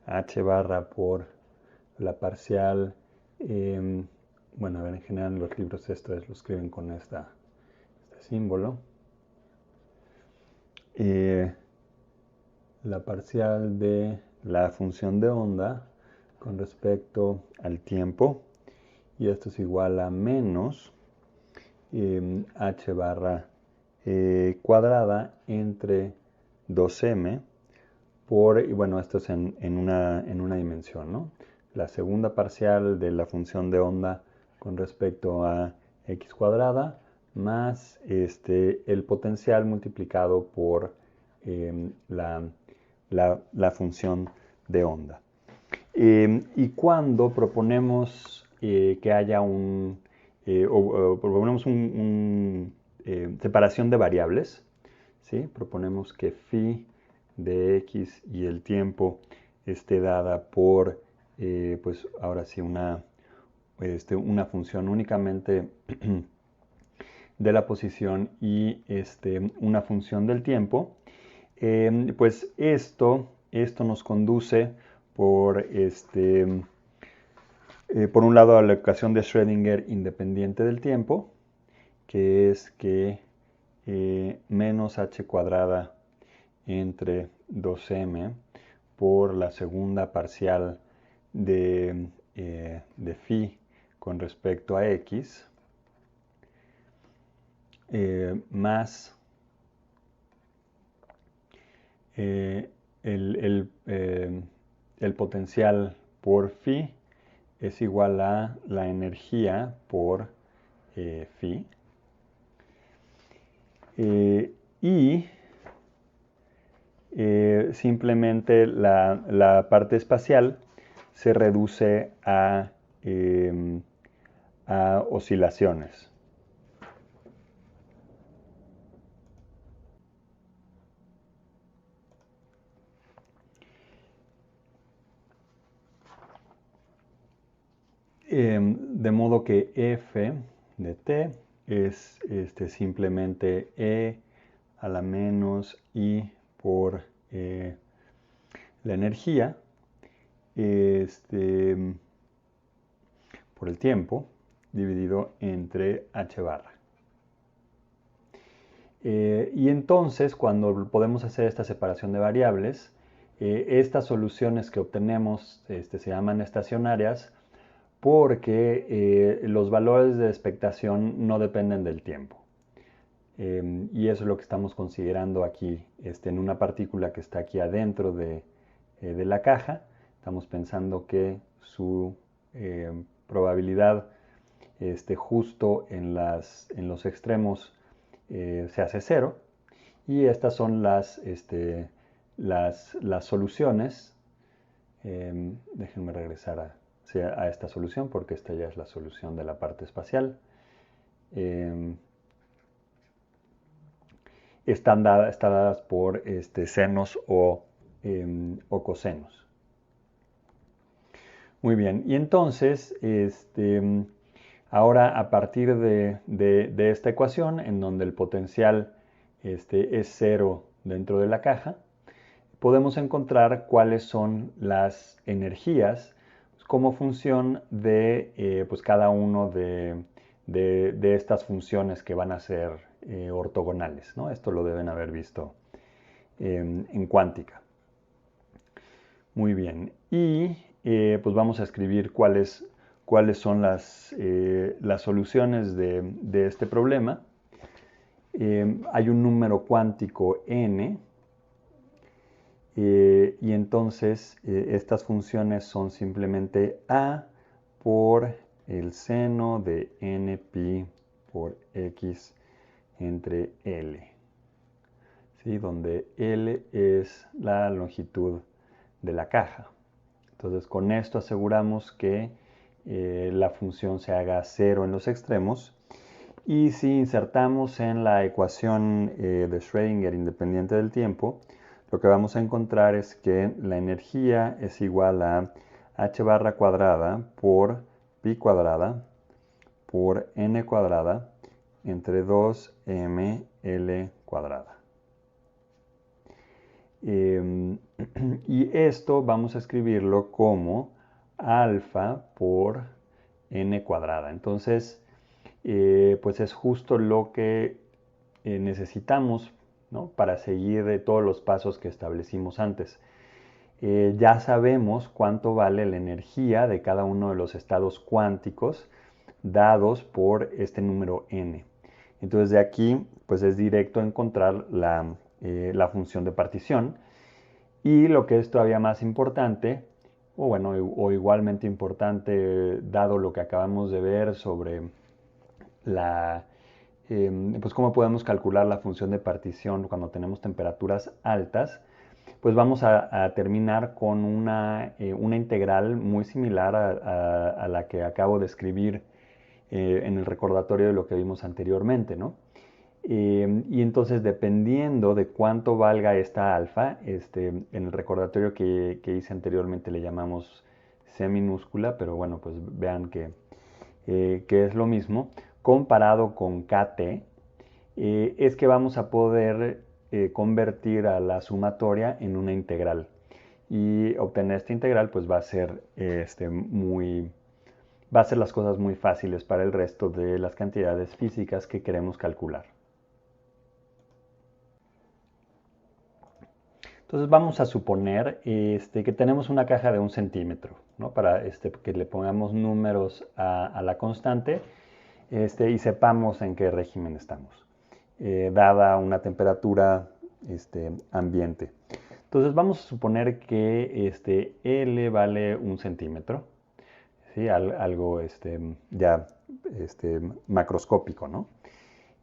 H barra por la parcial. Bueno, a ver, en general en los libros esto lo escriben con este símbolo. La parcial de la función de onda con respecto al tiempo, y esto es igual a menos h barra cuadrada entre 2m por, y bueno, esto es en una dimensión, ¿no? La segunda parcial de la función de onda con respecto a x cuadrada más el potencial multiplicado por la función de onda. Y cuando proponemos que haya o proponemos separación de variables, ¿sí? Proponemos que phi de x y el tiempo esté dada por, pues ahora sí, una función únicamente de la posición y una función del tiempo. Pues esto nos conduce por, por un lado a la ecuación de Schrödinger independiente del tiempo, que es que menos h cuadrada entre 2m por la segunda parcial de phi con respecto a x más el potencial por phi es igual a la energía por phi. Y simplemente la parte espacial se reduce a oscilaciones. De modo que f de t es simplemente e a la menos i por la energía por el tiempo dividido entre h barra. Y entonces, cuando podemos hacer esta separación de variables, estas soluciones que obtenemos se llaman estacionarias porque los valores de expectación no dependen del tiempo. Y eso es lo que estamos considerando aquí en una partícula que está aquí adentro de la caja. Estamos pensando que su probabilidad justo en los extremos se hace 0. Y estas son las soluciones. Déjenme regresar a esta solución porque esta ya es la solución de la parte espacial. Están dadas por senos o cosenos. Muy bien, y entonces, ahora a partir de esta ecuación, en donde el potencial es 0 dentro de la caja, podemos encontrar cuáles son las energías como función de pues cada uno de estas funciones que van a ser ortogonales, ¿no? Esto lo deben haber visto en cuántica. Muy bien, y pues vamos a escribir cuáles son las soluciones de este problema. Hay un número cuántico n, y entonces estas funciones son simplemente a por el seno de npi por x entre L, ¿sí? Donde L es la longitud de la caja. Entonces con esto aseguramos que la función se haga 0 en los extremos. Y si insertamos en la ecuación de Schrödinger independiente del tiempo, lo que vamos a encontrar es que la energía es igual a h barra cuadrada por pi cuadrada por n cuadrada entre 2ml cuadrada. Y esto vamos a escribirlo como alfa por n cuadrada. Entonces, pues es justo lo que necesitamos, ¿no?, para seguir todos los pasos que establecimos antes. Ya sabemos cuánto vale la energía de cada uno de los estados cuánticos dados por este número n. Entonces de aquí pues es directo encontrar la función de partición. Y lo que es todavía más importante, o bueno, o igualmente importante dado lo que acabamos de ver sobre pues cómo podemos calcular la función de partición cuando tenemos temperaturas altas, pues vamos a terminar con una integral muy similar a la que acabo de escribir en el recordatorio de lo que vimos anteriormente, ¿no? Y entonces, dependiendo de cuánto valga esta alfa, en el recordatorio que hice anteriormente le llamamos C minúscula, pero bueno, pues vean que es lo mismo, comparado con KT, es que vamos a poder convertir a la sumatoria en una integral. Y obtener esta integral pues va a ser va a ser las cosas muy fáciles para el resto de las cantidades físicas que queremos calcular. Entonces vamos a suponer que tenemos una caja de 1 centímetro, ¿no?, para que le pongamos números a la constante y sepamos en qué régimen estamos, dada una temperatura ambiente. Entonces vamos a suponer que L vale 1 centímetro, ¿sí?, algo ya macroscópico, ¿no?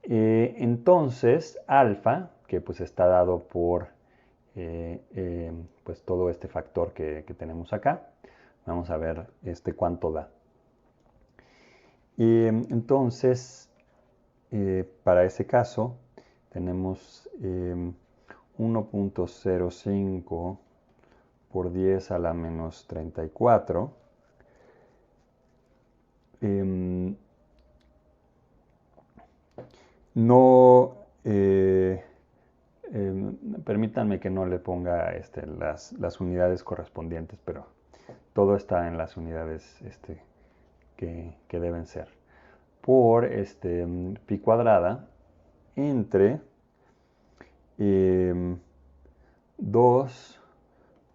Entonces alfa, que pues está dado por pues todo este factor que tenemos acá, vamos a ver cuánto da. Entonces, para ese caso, tenemos 1.05 por 10 a la menos 34. No, permítanme que no le ponga las unidades correspondientes, pero todo está en las unidades que deben ser. Por pi cuadrada entre 2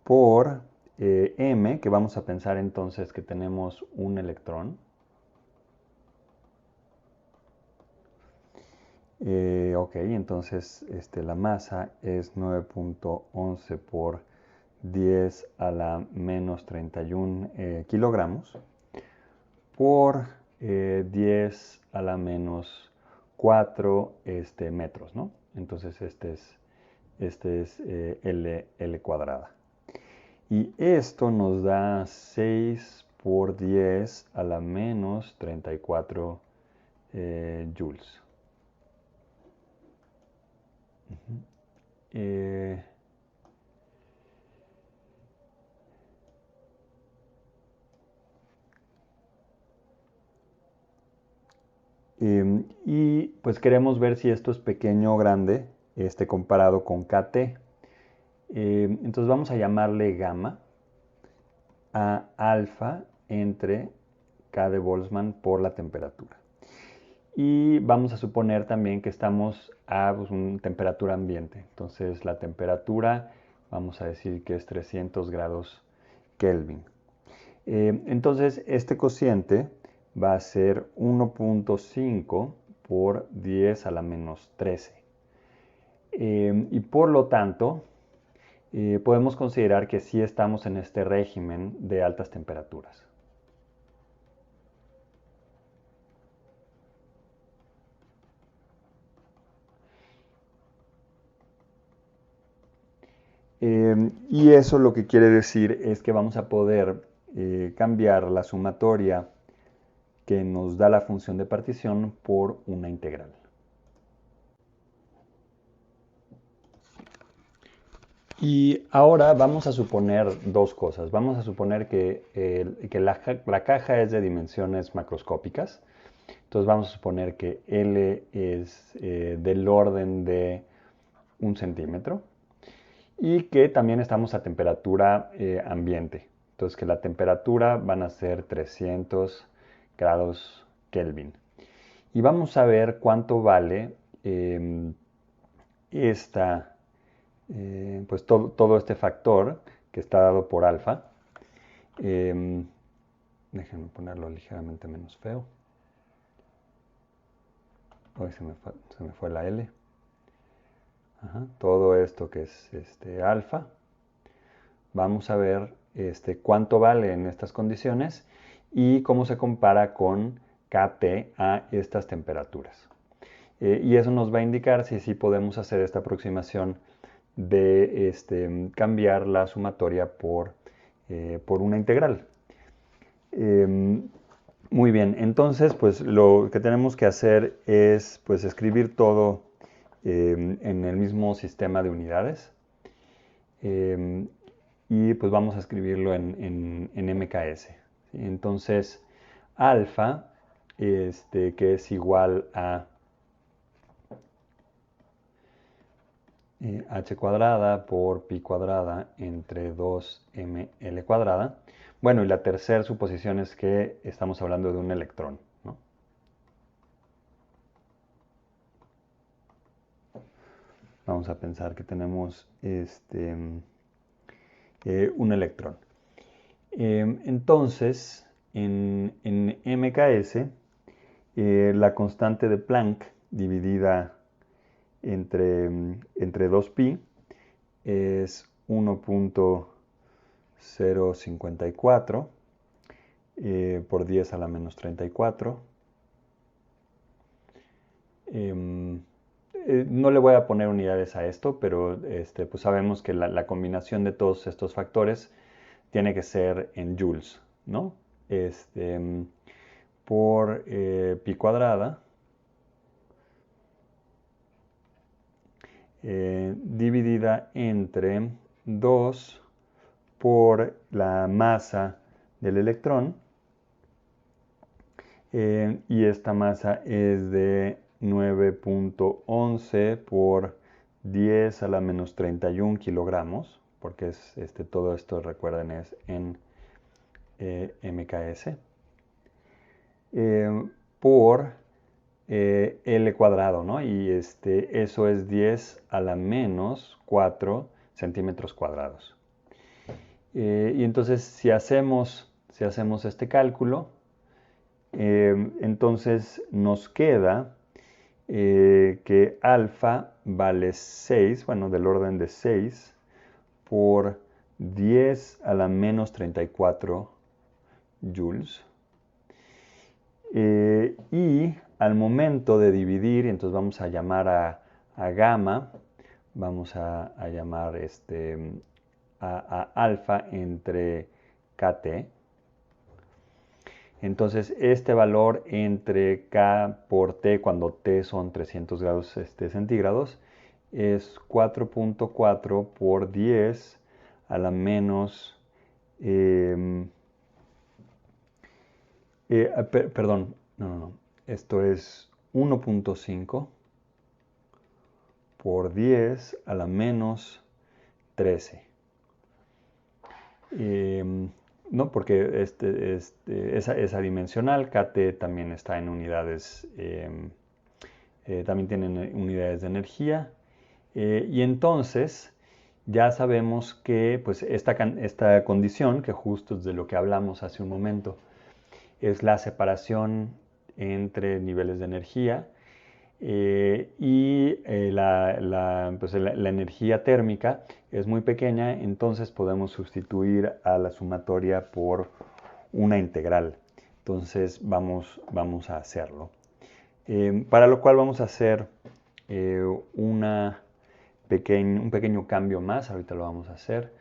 por m, que vamos a pensar entonces que tenemos un electrón. Ok, entonces la masa es 9.11 por 10 a la menos 31 kilogramos por 10 a la menos 4 metros, ¿no? Entonces este es L cuadrada. Y esto nos da 6 por 10 a la menos 34 joules. Y pues queremos ver si esto es pequeño o grande comparado con KT. Entonces vamos a llamarle gamma a alfa entre K de Boltzmann por la temperatura. Y vamos a suponer también que estamos a una temperatura ambiente. Entonces la temperatura vamos a decir que es 300 grados Kelvin. Entonces este cociente va a ser 1.5 por 10 a la menos 13. Y por lo tanto, podemos considerar que sí estamos en este régimen de altas temperaturas. Y eso lo que quiere decir es que vamos a poder cambiar la sumatoria que nos da la función de partición por una integral. Y ahora vamos a suponer dos cosas. Vamos a suponer que la caja es de dimensiones macroscópicas. Entonces vamos a suponer que L es del orden de 1 centímetro y que también estamos a temperatura ambiente. Entonces que la temperatura van a ser 300 grados Kelvin. Y vamos a ver cuánto vale pues todo este factor que está dado por alfa. Déjenme ponerlo ligeramente menos feo. Hoy se me fue la L. Ajá, todo esto que es alfa. Vamos a ver cuánto vale en estas condiciones y cómo se compara con Kt a estas temperaturas. Y eso nos va a indicar si sí podemos hacer esta aproximación de cambiar la sumatoria por una integral. Muy bien, entonces pues lo que tenemos que hacer es pues escribir todo en el mismo sistema de unidades. Y pues vamos a escribirlo en MKS. ¿Sí? Entonces, alfa, que es igual a h cuadrada por pi cuadrada entre 2ml cuadrada. Bueno, y la tercera suposición es que estamos hablando de un electrón, ¿no? Vamos a pensar que tenemos un electrón. Entonces, en MKS, la constante de Planck dividida entre 2pi es 1.054 por 10 a la menos 34. No le voy a poner unidades a esto, pero pues sabemos que la combinación de todos estos factores tiene que ser en joules, ¿no? Por pi cuadrada dividida entre 2 por la masa del electrón, y esta masa es de 9.11 por 10 a la menos 31 kilogramos, porque es todo esto, recuerden, es en MKS, por L cuadrado, ¿no? Y eso es 10 a la menos 4 centímetros cuadrados. Y entonces, si hacemos este cálculo, entonces nos queda que alfa vale 6, bueno, del orden de 6 por 10 a la menos 34 joules. Y al momento de dividir, entonces vamos a llamar a gamma, vamos a llamar a alfa entre Kt. Entonces este valor entre K por T, cuando T son 300 grados centígrados, es 4.4 por 10 a la menos... perdón, no. Esto es 1.5 por 10 a la menos 13. No, porque esa dimensional, Kt también está en unidades, también tienen unidades de energía. Y entonces ya sabemos que pues, esta condición, que justo es de lo que hablamos hace un momento, es la separación entre niveles de energía y pues la energía térmica es muy pequeña, entonces podemos sustituir a la sumatoria por una integral. Entonces vamos a hacerlo. Para lo cual vamos a hacer un pequeño cambio más, ahorita lo vamos a hacer.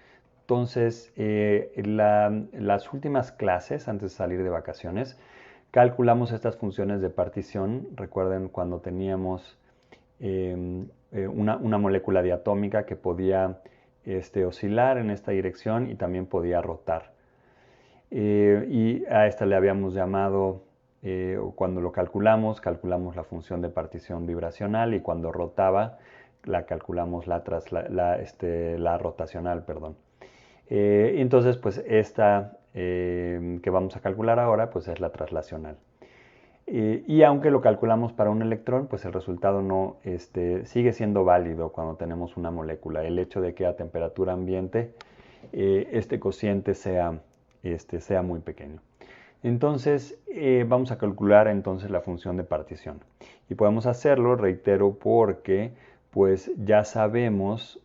Entonces, las últimas clases, antes de salir de vacaciones, calculamos estas funciones de partición. Recuerden cuando teníamos una molécula diatómica que podía oscilar en esta dirección y también podía rotar. Y a esta le habíamos llamado, cuando lo calculamos la función de partición vibracional, y cuando rotaba, calculamos la rotacional, perdón. Entonces, pues esta que vamos a calcular ahora, pues es la traslacional. Y aunque lo calculamos para un electrón, pues el resultado no sigue siendo válido cuando tenemos una molécula. El hecho de que a temperatura ambiente este cociente sea muy pequeño. Entonces, vamos a calcular entonces la función de partición. Y podemos hacerlo, reitero, porque pues ya sabemos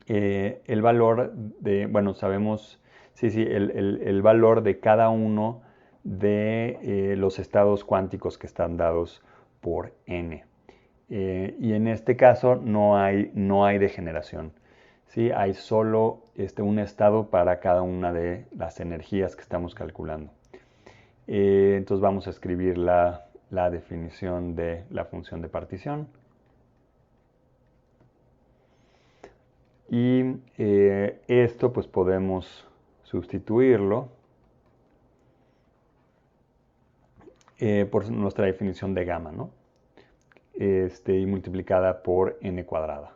el valor de, bueno, sabemos, el valor de cada uno de los estados cuánticos que están dados por n. Y en este caso no hay degeneración. ¿Sí? Hay solo un estado para cada una de las energías que estamos calculando. Entonces vamos a escribir la definición de la función de partición. Y esto pues podemos sustituirlo por nuestra definición de gamma, ¿no? Y multiplicada por n cuadrada.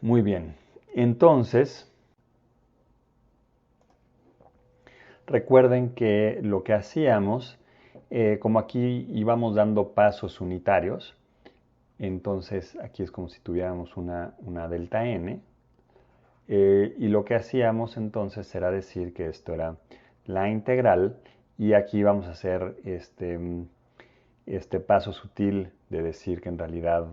Muy bien. Entonces, recuerden que lo que hacíamos, como aquí íbamos dando pasos unitarios, entonces aquí es como si tuviéramos una delta n, y lo que hacíamos entonces era decir que esto era la integral, y aquí vamos a hacer este paso sutil de decir que en realidad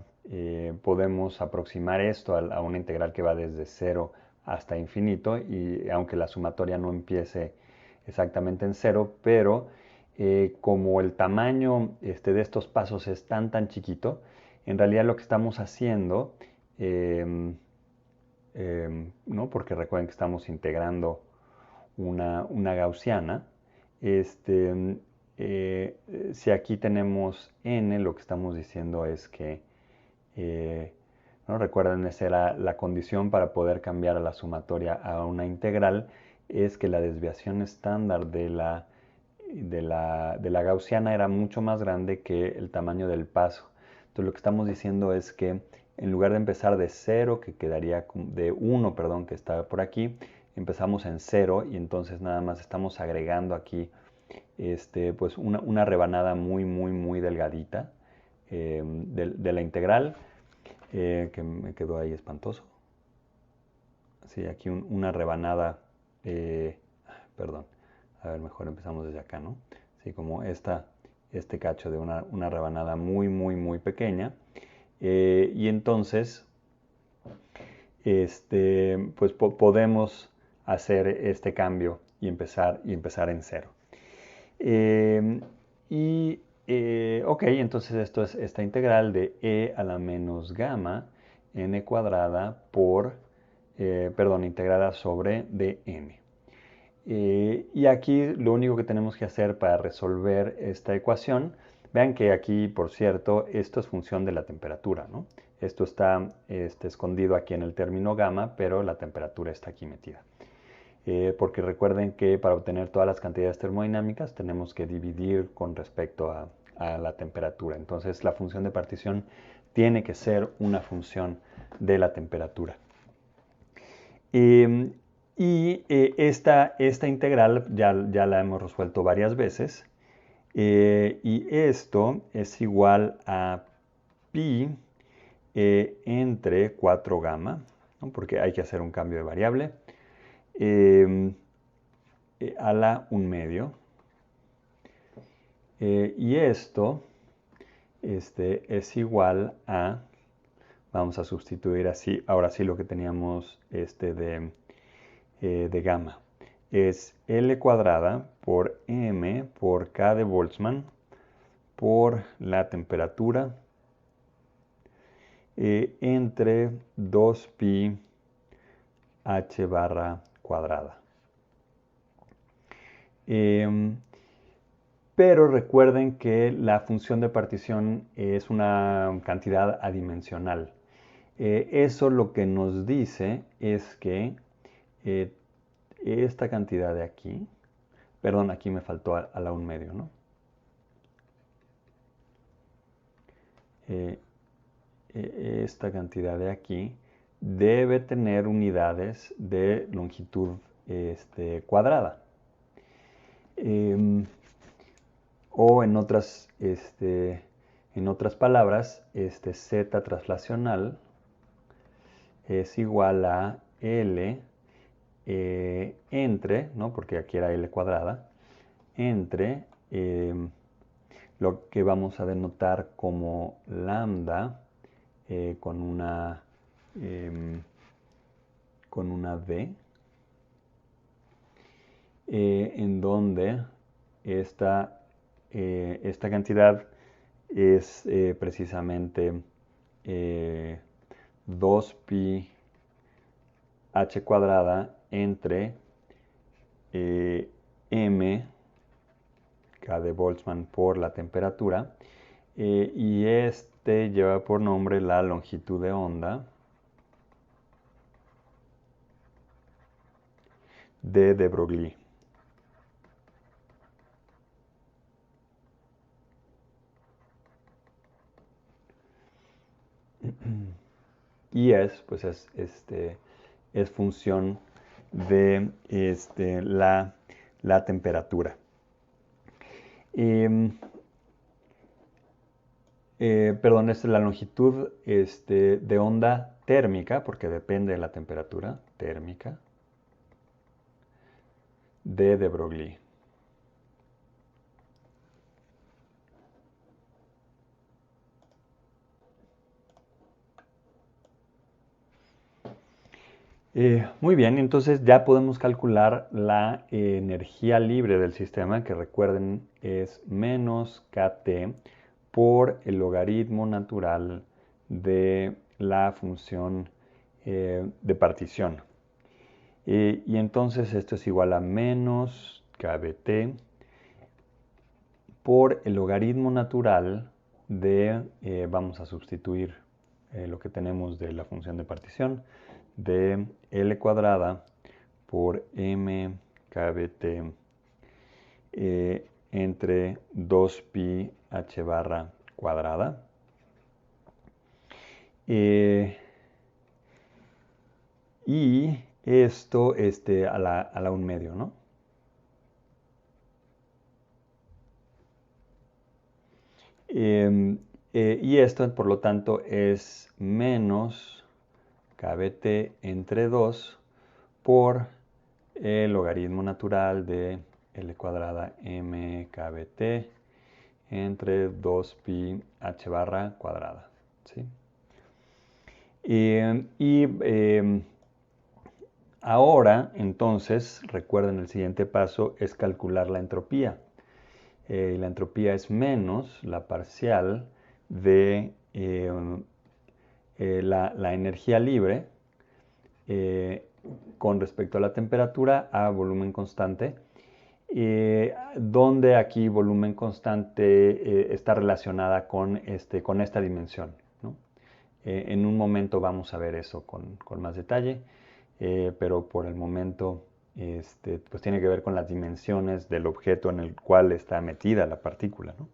podemos aproximar esto a una integral que va desde 0 hasta infinito, y aunque la sumatoria no empiece exactamente en 0, pero como el tamaño de estos pasos es tan chiquito, en realidad lo que estamos haciendo, ¿no? Porque recuerden que estamos integrando una gaussiana, si aquí tenemos n, lo que estamos diciendo es que, ¿no? Recuerden, esa era la condición para poder cambiar a la sumatoria a una integral, es que la desviación estándar de la gaussiana era mucho más grande que el tamaño del paso. Entonces lo que estamos diciendo es que en lugar de empezar de 0, que quedaría de 1, perdón, que está por aquí, empezamos en 0, y entonces nada más estamos agregando aquí pues una rebanada muy delgadita de la integral, que me quedó ahí espantoso. Sí, aquí una rebanada, perdón, a ver, mejor empezamos desde acá, ¿no? Sí, como este cacho de una rebanada muy pequeña. Y entonces, pues podemos hacer este cambio y empezar en 0. Ok, entonces esto es esta integral de e a la menos gamma n cuadrada por, perdón, integrada sobre dn. Y aquí lo único que tenemos que hacer para resolver esta ecuación, vean que aquí, por cierto, esto es función de la temperatura, ¿no? Esto está escondido aquí en el término gamma, pero la temperatura está aquí metida. Porque recuerden que para obtener todas las cantidades termodinámicas tenemos que dividir con respecto a la temperatura. Entonces la función de partición tiene que ser una función de la temperatura. Esta integral ya la hemos resuelto varias veces, y esto es igual a pi entre 4 gamma, ¿no? Porque hay que hacer un cambio de variable, a la 1/2. Y esto es igual a, vamos a sustituir así, ahora sí lo que teníamos de gamma. Es L cuadrada por m por k de Boltzmann por la temperatura entre 2pi h barra cuadrada. Pero recuerden que la función de partición es una cantidad adimensional. Eso lo que nos dice es que esta cantidad de aquí, perdón, aquí me faltó a la 1/2, ¿no? Esta cantidad de aquí debe tener unidades de longitud cuadrada. O en otras palabras, z traslacional es igual a L entre, ¿no? Porque aquí era L cuadrada, entre lo que vamos a denotar como lambda con una D, en donde esta cantidad es precisamente 2pi h cuadrada entre m k de Boltzmann por la temperatura, y lleva por nombre la longitud de onda de Broglie. Y pues es función de la temperatura. Perdón, esta es la longitud de onda térmica, porque depende de la temperatura térmica, de Broglie. Muy bien, entonces ya podemos calcular la energía libre del sistema, que recuerden es menos kT por el logaritmo natural de la función de partición. Y entonces esto es igual a menos kBt por el logaritmo natural de, vamos a sustituir lo que tenemos de la función de partición, de L cuadrada por m kBt entre 2pi h barra cuadrada. Y esto a la 1/2, ¿no? Y esto, por lo tanto, es menos kBt entre 2 por el logaritmo natural de L cuadrada m kBt entre 2pi h barra cuadrada. ¿Sí? Ahora, entonces, recuerden, el siguiente paso es calcular la entropía. Y la entropía es menos la parcial de la energía libre con respecto a la temperatura a volumen constante, donde aquí volumen constante está relacionada con esta dimensión, ¿no? En un momento vamos a ver eso con más detalle, pero por el momento pues tiene que ver con las dimensiones del objeto en el cual está metida la partícula, ¿no?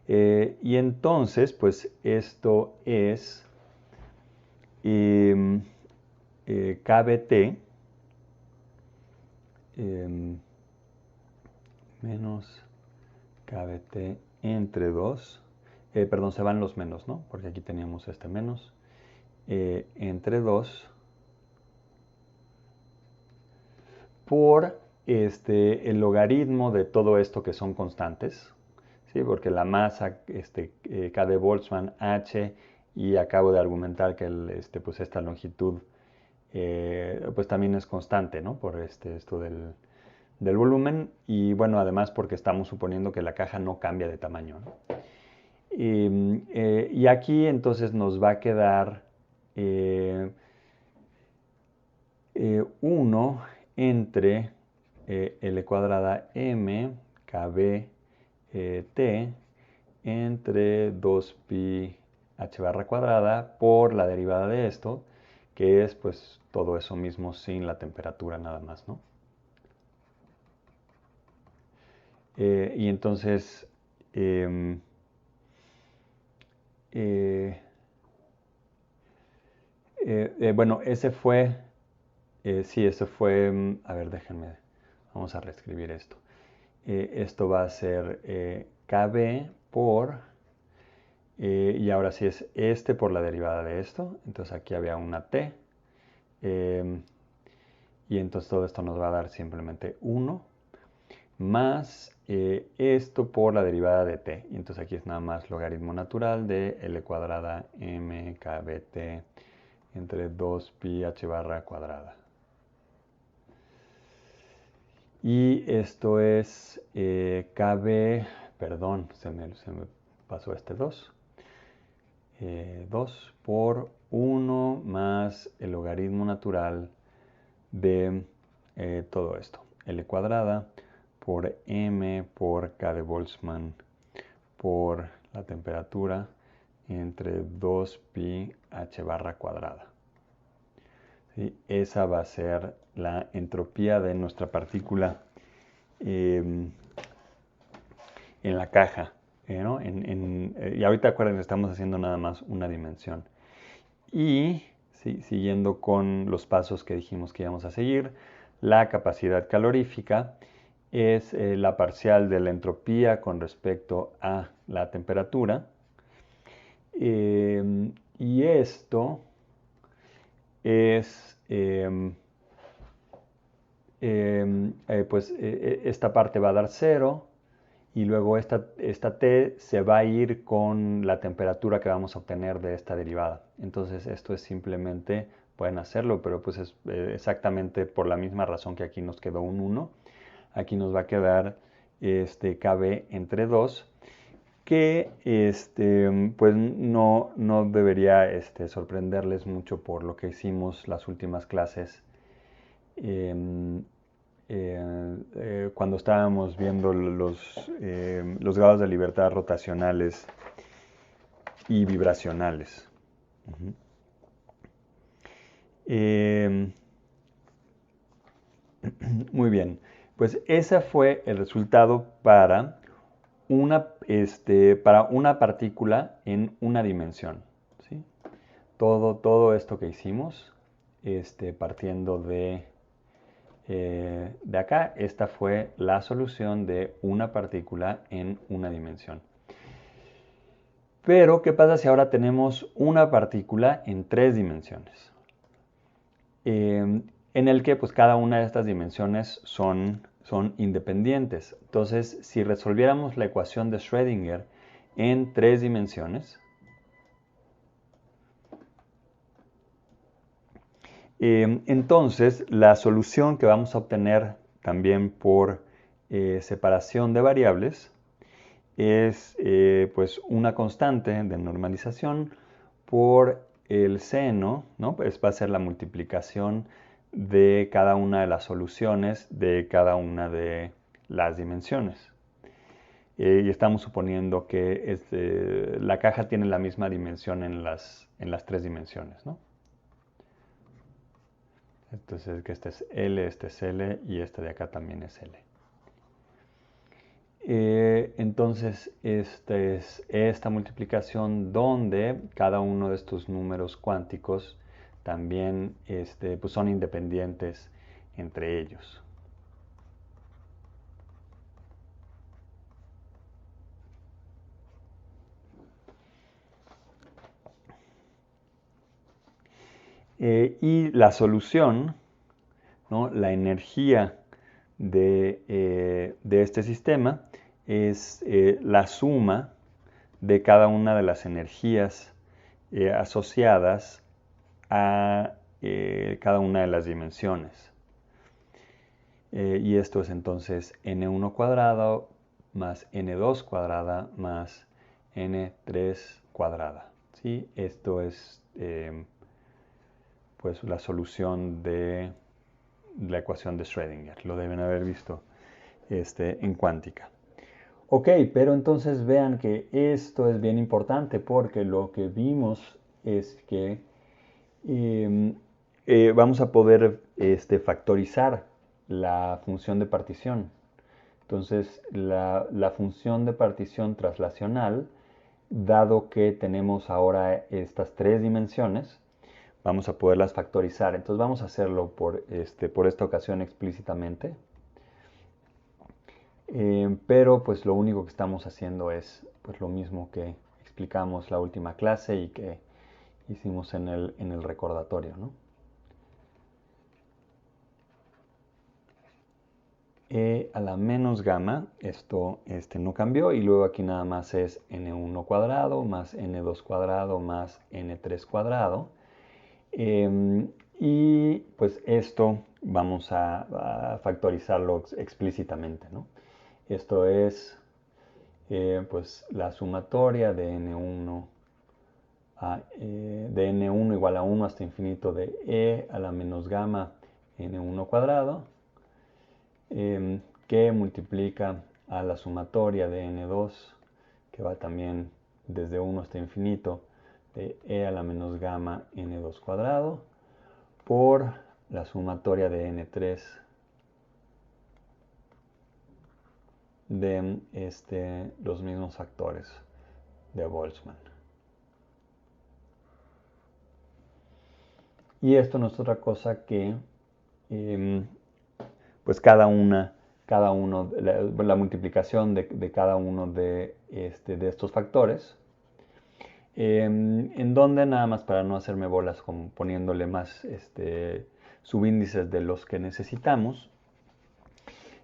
Y entonces, pues esto es kBt menos kBt entre 2, perdón, se van los menos, ¿no? Porque aquí teníamos este menos, entre 2 por el logaritmo de todo esto que son constantes, ¿sí? Porque la masa, K de Boltzmann, H, y acabo de argumentar que pues esta longitud pues también es constante, ¿no? Por esto del volumen, y bueno, además porque estamos suponiendo que la caja no cambia de tamaño, ¿no? Y aquí entonces nos va a quedar 1 entre L cuadrada M KB T entre 2pi h barra cuadrada por la derivada de esto, que es pues todo eso mismo sin la temperatura nada más, ¿no? Y entonces, bueno, ese fue, sí, ese fue, a ver, déjenme, vamos a reescribir esto. Esto va a ser KB por, y ahora sí es este por la derivada de esto, entonces aquí había una T, y entonces todo esto nos va a dar simplemente 1, más esto por la derivada de t. Y entonces aquí es nada más logaritmo natural de L cuadrada M KBT entre 2pi h barra cuadrada. Y esto es KB, perdón, se me pasó este 2. 2 por 1 más el logaritmo natural de todo esto. L cuadrada por M por K de Boltzmann por la temperatura entre 2pi h barra cuadrada. ¿Sí? Esa va a ser la entropía de nuestra partícula en la caja. ¿No? Y ahorita acuérdense, estamos haciendo nada más una dimensión. Y ¿sí? Siguiendo con los pasos que dijimos que íbamos a seguir, la capacidad calorífica es la parcial de la entropía con respecto a la temperatura. Y esto es, pues esta parte va a dar 0 y luego esta T se va a ir con la temperatura que vamos a obtener de esta derivada. Entonces esto es simplemente, pueden hacerlo, pero pues es exactamente por la misma razón que aquí nos quedó un 1. Aquí nos va a quedar KB entre 2, que pues no debería sorprenderles mucho por lo que hicimos las últimas clases cuando estábamos viendo los grados de libertad rotacionales y vibracionales. Muy bien, pues ese fue el resultado para una partícula en una dimensión. ¿Sí? Todo esto que hicimos, partiendo de acá, esta fue la solución de una partícula en una dimensión. Pero, ¿qué pasa si ahora tenemos una partícula en 3 dimensiones? En el que pues cada una de estas dimensiones son independientes. Entonces, si resolviéramos la ecuación de Schrödinger en 3 dimensiones, entonces la solución que vamos a obtener también por separación de variables es pues una constante de normalización por el seno, ¿no? Pues va a ser la multiplicación de cada una de las soluciones de cada una de las dimensiones. Y estamos suponiendo que la caja tiene la misma dimensión en las 3 dimensiones, ¿no? Entonces que este es L, este es L y este de acá también es L. Entonces, es esta multiplicación donde cada uno de estos números cuánticos también pues son independientes entre ellos. Y la solución, ¿no? La energía de este sistema es la suma de cada una de las energías asociadas a cada una de las dimensiones. Y esto es entonces n1 cuadrado más n2 cuadrada más n3 cuadrada. ¿Sí? Esto es pues la solución de la ecuación de Schrödinger. Lo deben haber visto en cuántica. Ok, pero entonces vean que esto es bien importante porque lo que vimos es que vamos a poder factorizar la función de partición. Entonces, la función de partición traslacional, dado que tenemos ahora estas tres dimensiones, vamos a poderlas factorizar. Entonces vamos a hacerlo por esta ocasión explícitamente. Pero pues lo único que estamos haciendo es pues lo mismo que explicamos la última clase y que hicimos en el recordatorio, ¿no? E a la menos gamma, esto no cambió, y luego aquí nada más es n1 cuadrado más n2 cuadrado más n3 cuadrado. Y pues esto vamos a factorizarlo explícitamente, ¿no? Esto es pues la sumatoria de n1 de n1 igual a 1 hasta infinito de e a la menos gamma n1 cuadrado, que multiplica a la sumatoria de n2, que va también desde 1 hasta infinito, de e a la menos gamma n2 cuadrado, por la sumatoria de n3 de los mismos factores de Boltzmann. Y esto no es otra cosa que pues la multiplicación de cada uno de estos factores, en donde nada más para no hacerme bolas como poniéndole más subíndices de los que necesitamos,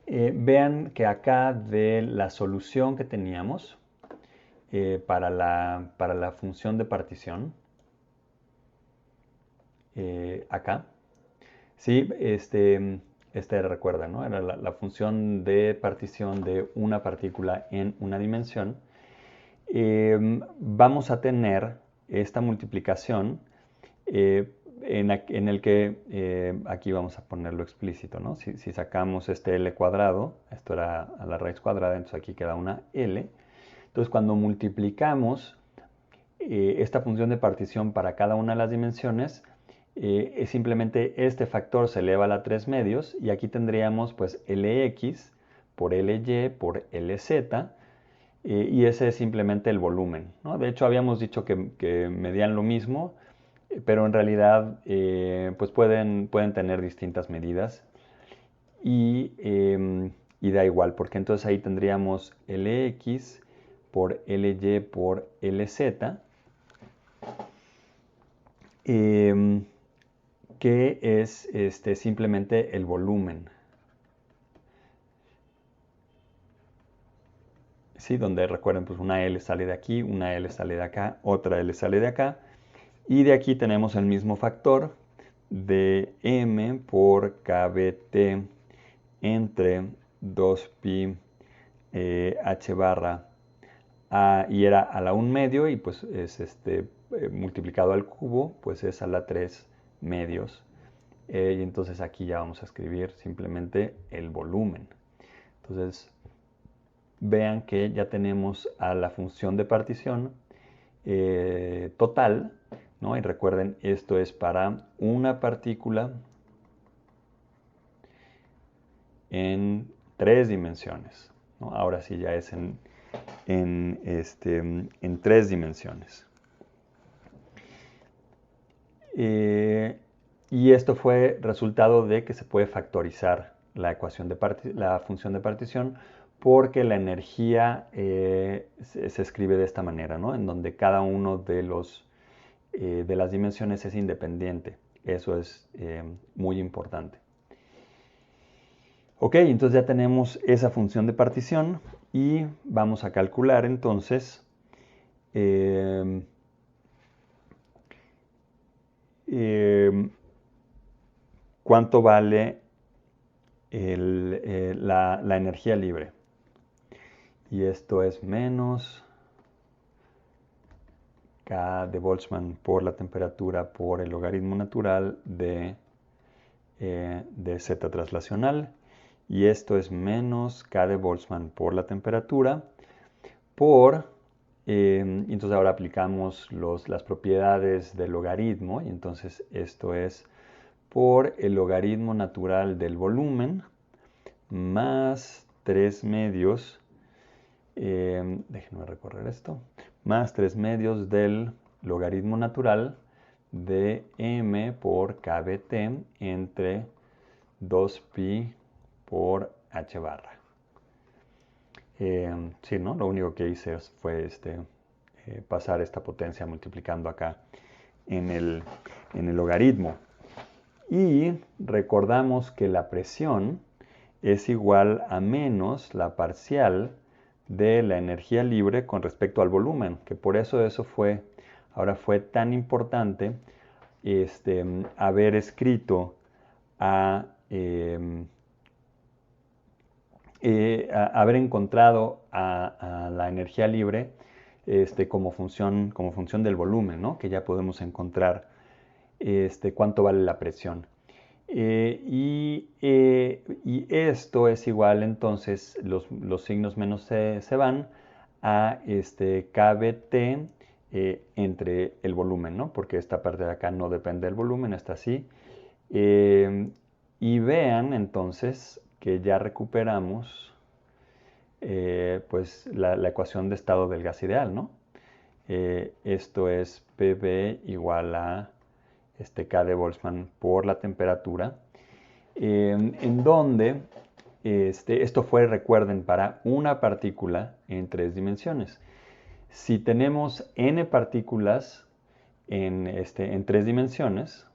vean que acá de la solución que teníamos para la función de partición, acá, sí, recuerda, ¿no? Era la función de partición de una partícula en una dimensión. Vamos a tener esta multiplicación en el que aquí vamos a ponerlo explícito, ¿no? Si sacamos este L cuadrado, esto era a la raíz cuadrada, entonces aquí queda una L. Entonces cuando multiplicamos esta función de partición para cada una de las dimensiones, es simplemente este factor se eleva a la 3 medios y aquí tendríamos pues Lx por Ly por Lz, y ese es simplemente el volumen, ¿no? De hecho habíamos dicho que medían lo mismo, pero en realidad pues pueden tener distintas medidas y da igual, porque entonces ahí tendríamos Lx por Ly por Lz, que es simplemente el volumen. ¿Sí? Donde recuerden, pues una L sale de aquí, una L sale de acá, otra L sale de acá. Y de aquí tenemos el mismo factor de m por kBt entre 2pi h barra a, y era a la 1 medio, y pues es multiplicado al cubo, pues es a la 3 medios. Y entonces aquí ya vamos a escribir simplemente el volumen. Entonces vean que ya tenemos a la función de partición total, ¿no? Y recuerden, esto es para una partícula en 3 dimensiones, ¿no? Ahora sí ya es en 3 dimensiones. Y esto fue resultado de que se puede factorizar la ecuación de la función de partición, porque la energía se escribe de esta manera, ¿no? En donde cada uno de las dimensiones es independiente. Eso es muy importante. Ok, entonces ya tenemos esa función de partición y vamos a calcular entonces cuánto vale la energía libre. Y esto es menos K de Boltzmann por la temperatura por el logaritmo natural de de z traslacional, y esto es menos k de Boltzmann por la temperatura, entonces ahora aplicamos las propiedades del logaritmo, y entonces esto es por el logaritmo natural del volumen más 3 medios, déjenme recorrer esto, más 3 medios del logaritmo natural de m por kbt entre 2pi por h barra. Sí, ¿no? Lo único que hice fue pasar esta potencia multiplicando acá en el logaritmo. Y recordamos que la presión es igual a menos la parcial de la energía libre con respecto al volumen, que por eso ahora fue tan importante haber escrito haber encontrado a la energía libre como función del volumen, ¿no? Que ya podemos encontrar cuánto vale la presión. Y esto es igual, entonces los signos menos se van a kBt entre el volumen, ¿no? Porque esta parte de acá no depende del volumen, está así. Y vean entonces que ya recuperamos pues la ecuación de estado del gas ideal, ¿no? Esto es PV igual a K de Boltzmann por la temperatura, en donde esto fue, recuerden, para una partícula en 3 dimensiones. Si tenemos n partículas en 3 dimensiones,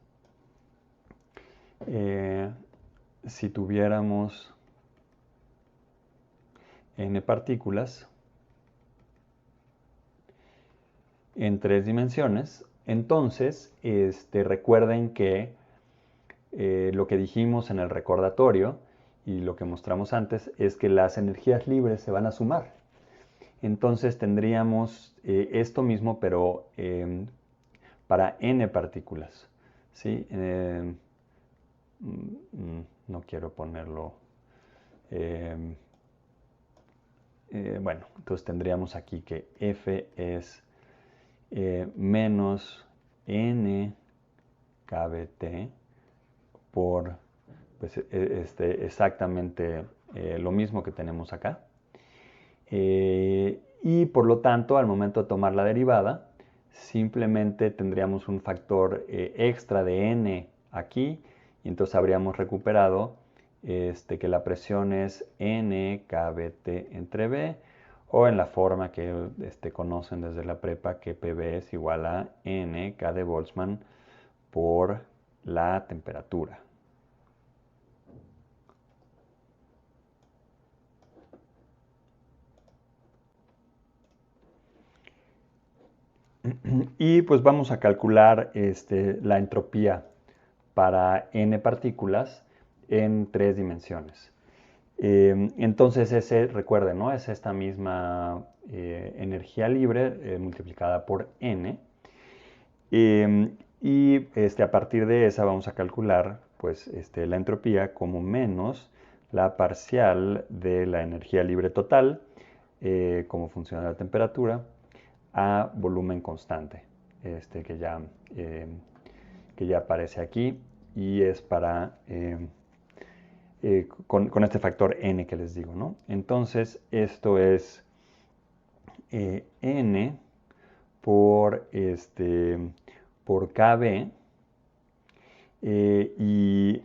si tuviéramos n partículas en 3 dimensiones, entonces recuerden que lo que dijimos en el recordatorio y lo que mostramos antes es que las energías libres se van a sumar. Entonces tendríamos esto mismo, pero para n partículas, ¿sí? No quiero ponerlo. Bueno, entonces tendríamos aquí que F es menos n kBt por pues, exactamente lo mismo que tenemos acá. Y por lo tanto, al momento de tomar la derivada, simplemente tendríamos un factor extra de n aquí, y entonces habríamos recuperado que la presión es n kBt entre b, o en la forma que conocen desde la prepa, que PV es igual a n k de Boltzmann por la temperatura. Y pues vamos a calcular la entropía para n partículas en 3 dimensiones. Entonces recuerden, ¿no? Es esta misma energía libre multiplicada por n. Y a partir de esa vamos a calcular pues, la entropía como menos la parcial de la energía libre total como función de la temperatura a volumen constante, que ya aparece aquí, y es para con este factor n que les digo, ¿no? Entonces esto es n por kb, y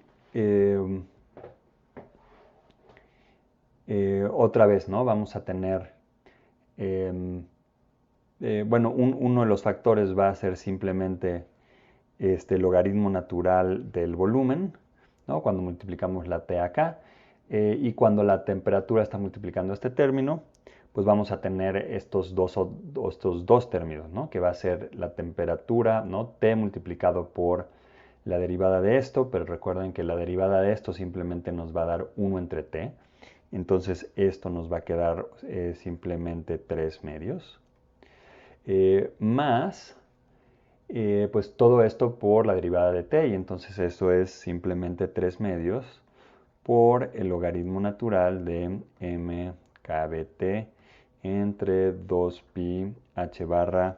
otra vez, ¿no? Vamos a tener bueno, uno de los factores va a ser simplemente el logaritmo natural del volumen, ¿no? Cuando multiplicamos la t acá, y cuando la temperatura está multiplicando este término, pues vamos a tener estos dos términos, ¿no? Que va a ser la temperatura, ¿no? T multiplicado por la derivada de esto, pero recuerden que la derivada de esto simplemente nos va a dar 1 entre t. Entonces esto nos va a quedar simplemente 3 medios. Más pues todo esto por la derivada de t, y entonces eso es simplemente 3 medios por el logaritmo natural de m kbt entre 2pi h barra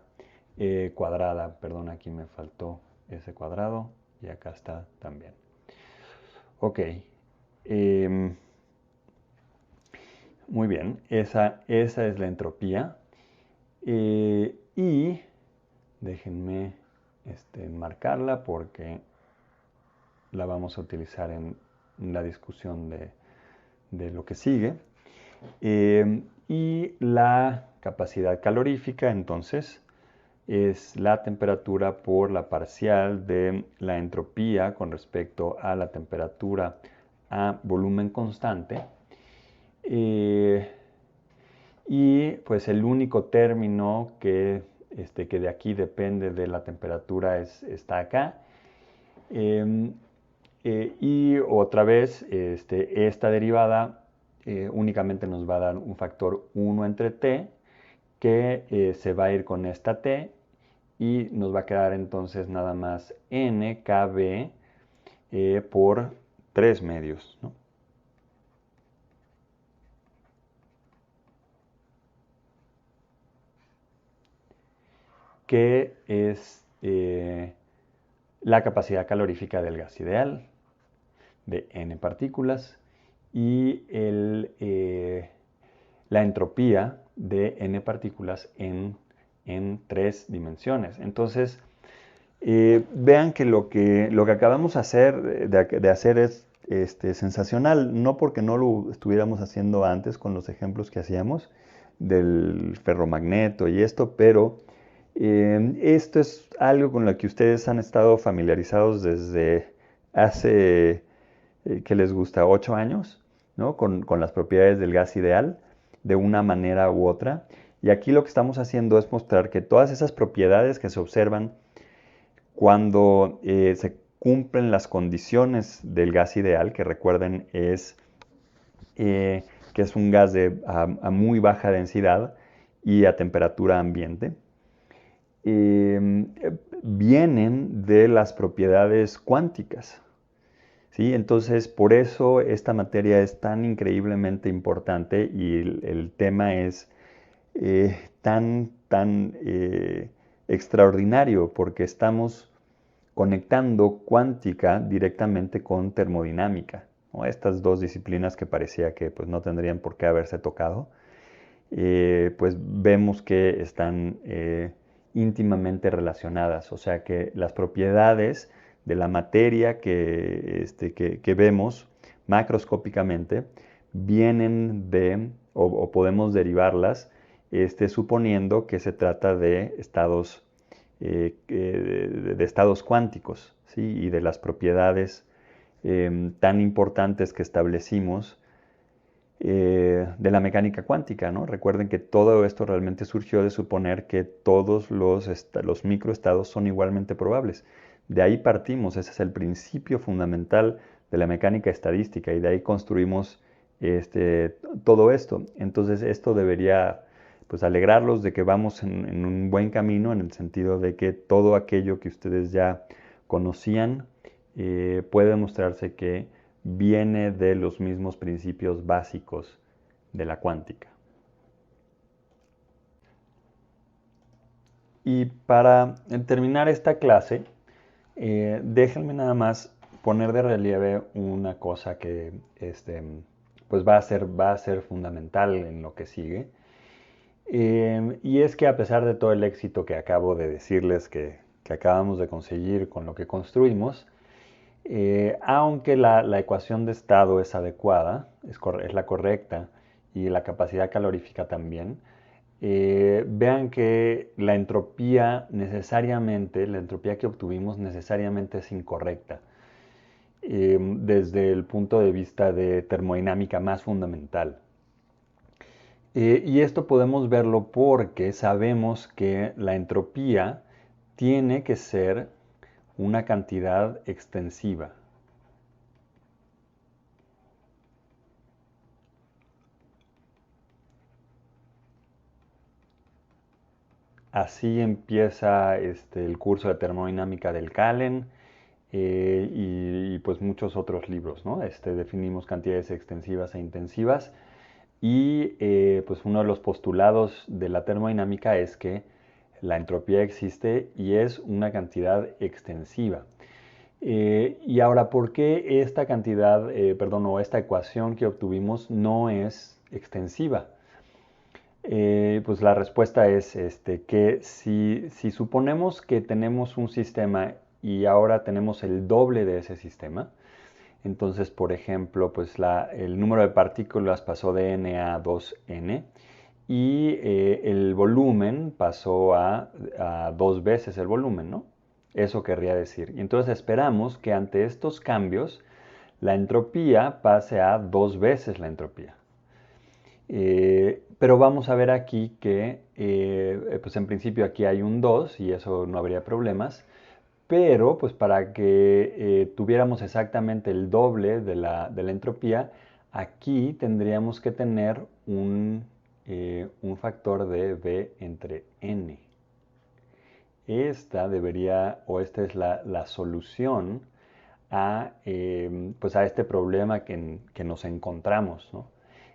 cuadrada. Perdón, aquí me faltó ese cuadrado y acá está también. Ok. Muy bien, esa es la entropía. Y déjenme marcarla porque la vamos a utilizar en la discusión de lo que sigue. Y la capacidad calorífica, entonces, es la temperatura por la parcial de la entropía con respecto a la temperatura a volumen constante. Y pues el único término que de aquí depende de la temperatura está acá. Y otra vez, esta derivada únicamente nos va a dar un factor 1 entre t, que se va a ir con esta t, y nos va a quedar entonces nada más n kb por 3 medios, ¿no? Que es la capacidad calorífica del gas ideal de n partículas y la entropía de n partículas en 3 dimensiones. Entonces, vean que lo que acabamos de hacer es sensacional, no porque no lo estuviéramos haciendo antes con los ejemplos que hacíamos del ferromagneto y esto, pero esto es algo con lo que ustedes han estado familiarizados desde hace, ¿qué les gusta? 8 años, ¿no? Con las propiedades del gas ideal, de una manera u otra. Y aquí lo que estamos haciendo es mostrar que todas esas propiedades que se observan cuando se cumplen las condiciones del gas ideal, que recuerden que es un gas a muy baja densidad y a temperatura ambiente, vienen de las propiedades cuánticas. ¿Sí? Entonces, por eso esta materia es tan increíblemente importante y el tema es tan extraordinario, porque estamos conectando cuántica directamente con termodinámica, ¿no? Estas dos disciplinas que parecía que pues, no tendrían por qué haberse tocado, pues vemos que están íntimamente relacionadas, o sea que las propiedades de la materia que vemos macroscópicamente vienen o podemos derivarlas suponiendo que se trata de estados cuánticos, ¿sí? Y de las propiedades tan importantes que establecimos de la mecánica cuántica, ¿no? Recuerden que todo esto realmente surgió de suponer que todos los microestados son igualmente probables. De ahí partimos, ese es el principio fundamental de la mecánica estadística y de ahí construimos todo esto. Entonces esto debería pues alegrarlos de que vamos en un buen camino en el sentido de que todo aquello que ustedes ya conocían puede demostrarse que viene de los mismos principios básicos de la cuántica. Y para terminar esta clase, déjenme nada más poner de relieve una cosa que pues va a ser fundamental en lo que sigue. Y es que a pesar de todo el éxito que acabo de decirles que acabamos de conseguir con lo que construimos, aunque la ecuación de estado es adecuada, es la correcta, y la capacidad calorífica también, vean que la entropía que obtuvimos necesariamente es incorrecta, desde el punto de vista de termodinámica más fundamental. Y esto podemos verlo porque sabemos que la entropía tiene que ser una cantidad extensiva. así empieza el curso de termodinámica del Calen y, pues muchos otros libros, ¿no? Definimos cantidades extensivas e intensivas y pues uno de los postulados de la termodinámica es que la entropía existe y es una cantidad extensiva. Y ahora, ¿por qué esta cantidad, perdón, o esta ecuación que obtuvimos no es extensiva? Pues la respuesta es que si suponemos que tenemos un sistema y ahora tenemos el doble de ese sistema, entonces, por ejemplo, pues el número de partículas pasó de n a 2n y el volumen pasó a dos veces el volumen, ¿no? Eso querría decir. Y entonces esperamos que ante estos cambios la entropía pase a dos veces la entropía. Pero vamos a ver aquí que, pues en principio aquí hay un 2 y eso no habría problemas, pero pues para que tuviéramos exactamente el doble de la entropía, aquí tendríamos que tener un factor de V entre N. Esta debería, o esta es la solución pues a este problema que nos encontramos, ¿no?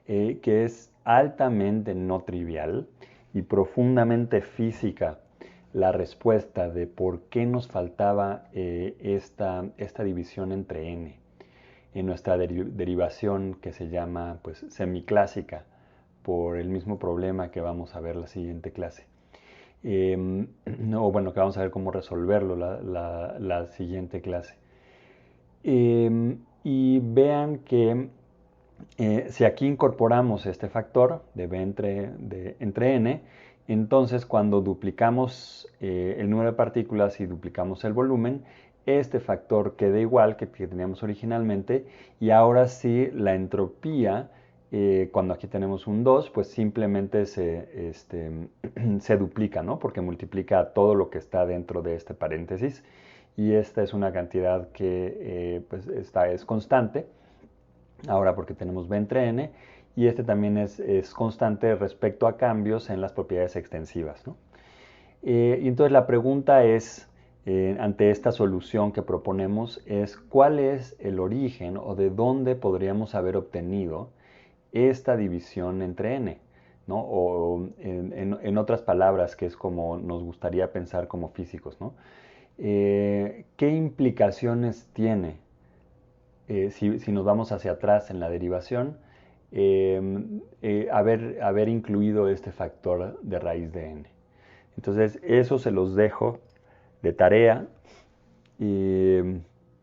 Que es altamente no trivial y profundamente física la respuesta de por qué nos faltaba esta división entre n en nuestra derivación que se llama pues semiclásica por el mismo problema que vamos a ver la siguiente clase. O bueno, que vamos a ver cómo resolverlo la siguiente clase. Y vean que si aquí incorporamos este factor de b entre n, entonces cuando duplicamos el número de partículas y duplicamos el volumen, este factor queda igual que teníamos originalmente y ahora sí la entropía, cuando aquí tenemos un 2, pues simplemente se duplica, ¿no? Porque multiplica todo lo que está dentro de este paréntesis y esta es una cantidad que pues es constante. Ahora porque tenemos B entre N y este también es constante respecto a cambios en las propiedades extensivas, ¿no? Y entonces la pregunta es, ante esta solución que proponemos, es ¿cuál es el origen o de dónde podríamos haber obtenido esta división entre N? ¿No? O en otras palabras, que es como nos gustaría pensar como físicos, ¿no? ¿Qué implicaciones tiene si nos vamos hacia atrás en la derivación, haber incluido este factor de raíz de n? Entonces, eso se los dejo de tarea y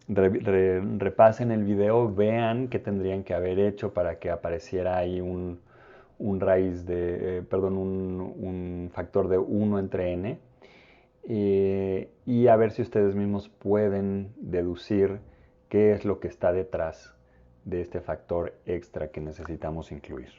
repasen el video, vean qué tendrían que haber hecho para que apareciera ahí un factor de 1 entre n. Y a ver si ustedes mismos pueden deducir qué es lo que está detrás de este factor extra que necesitamos incluir.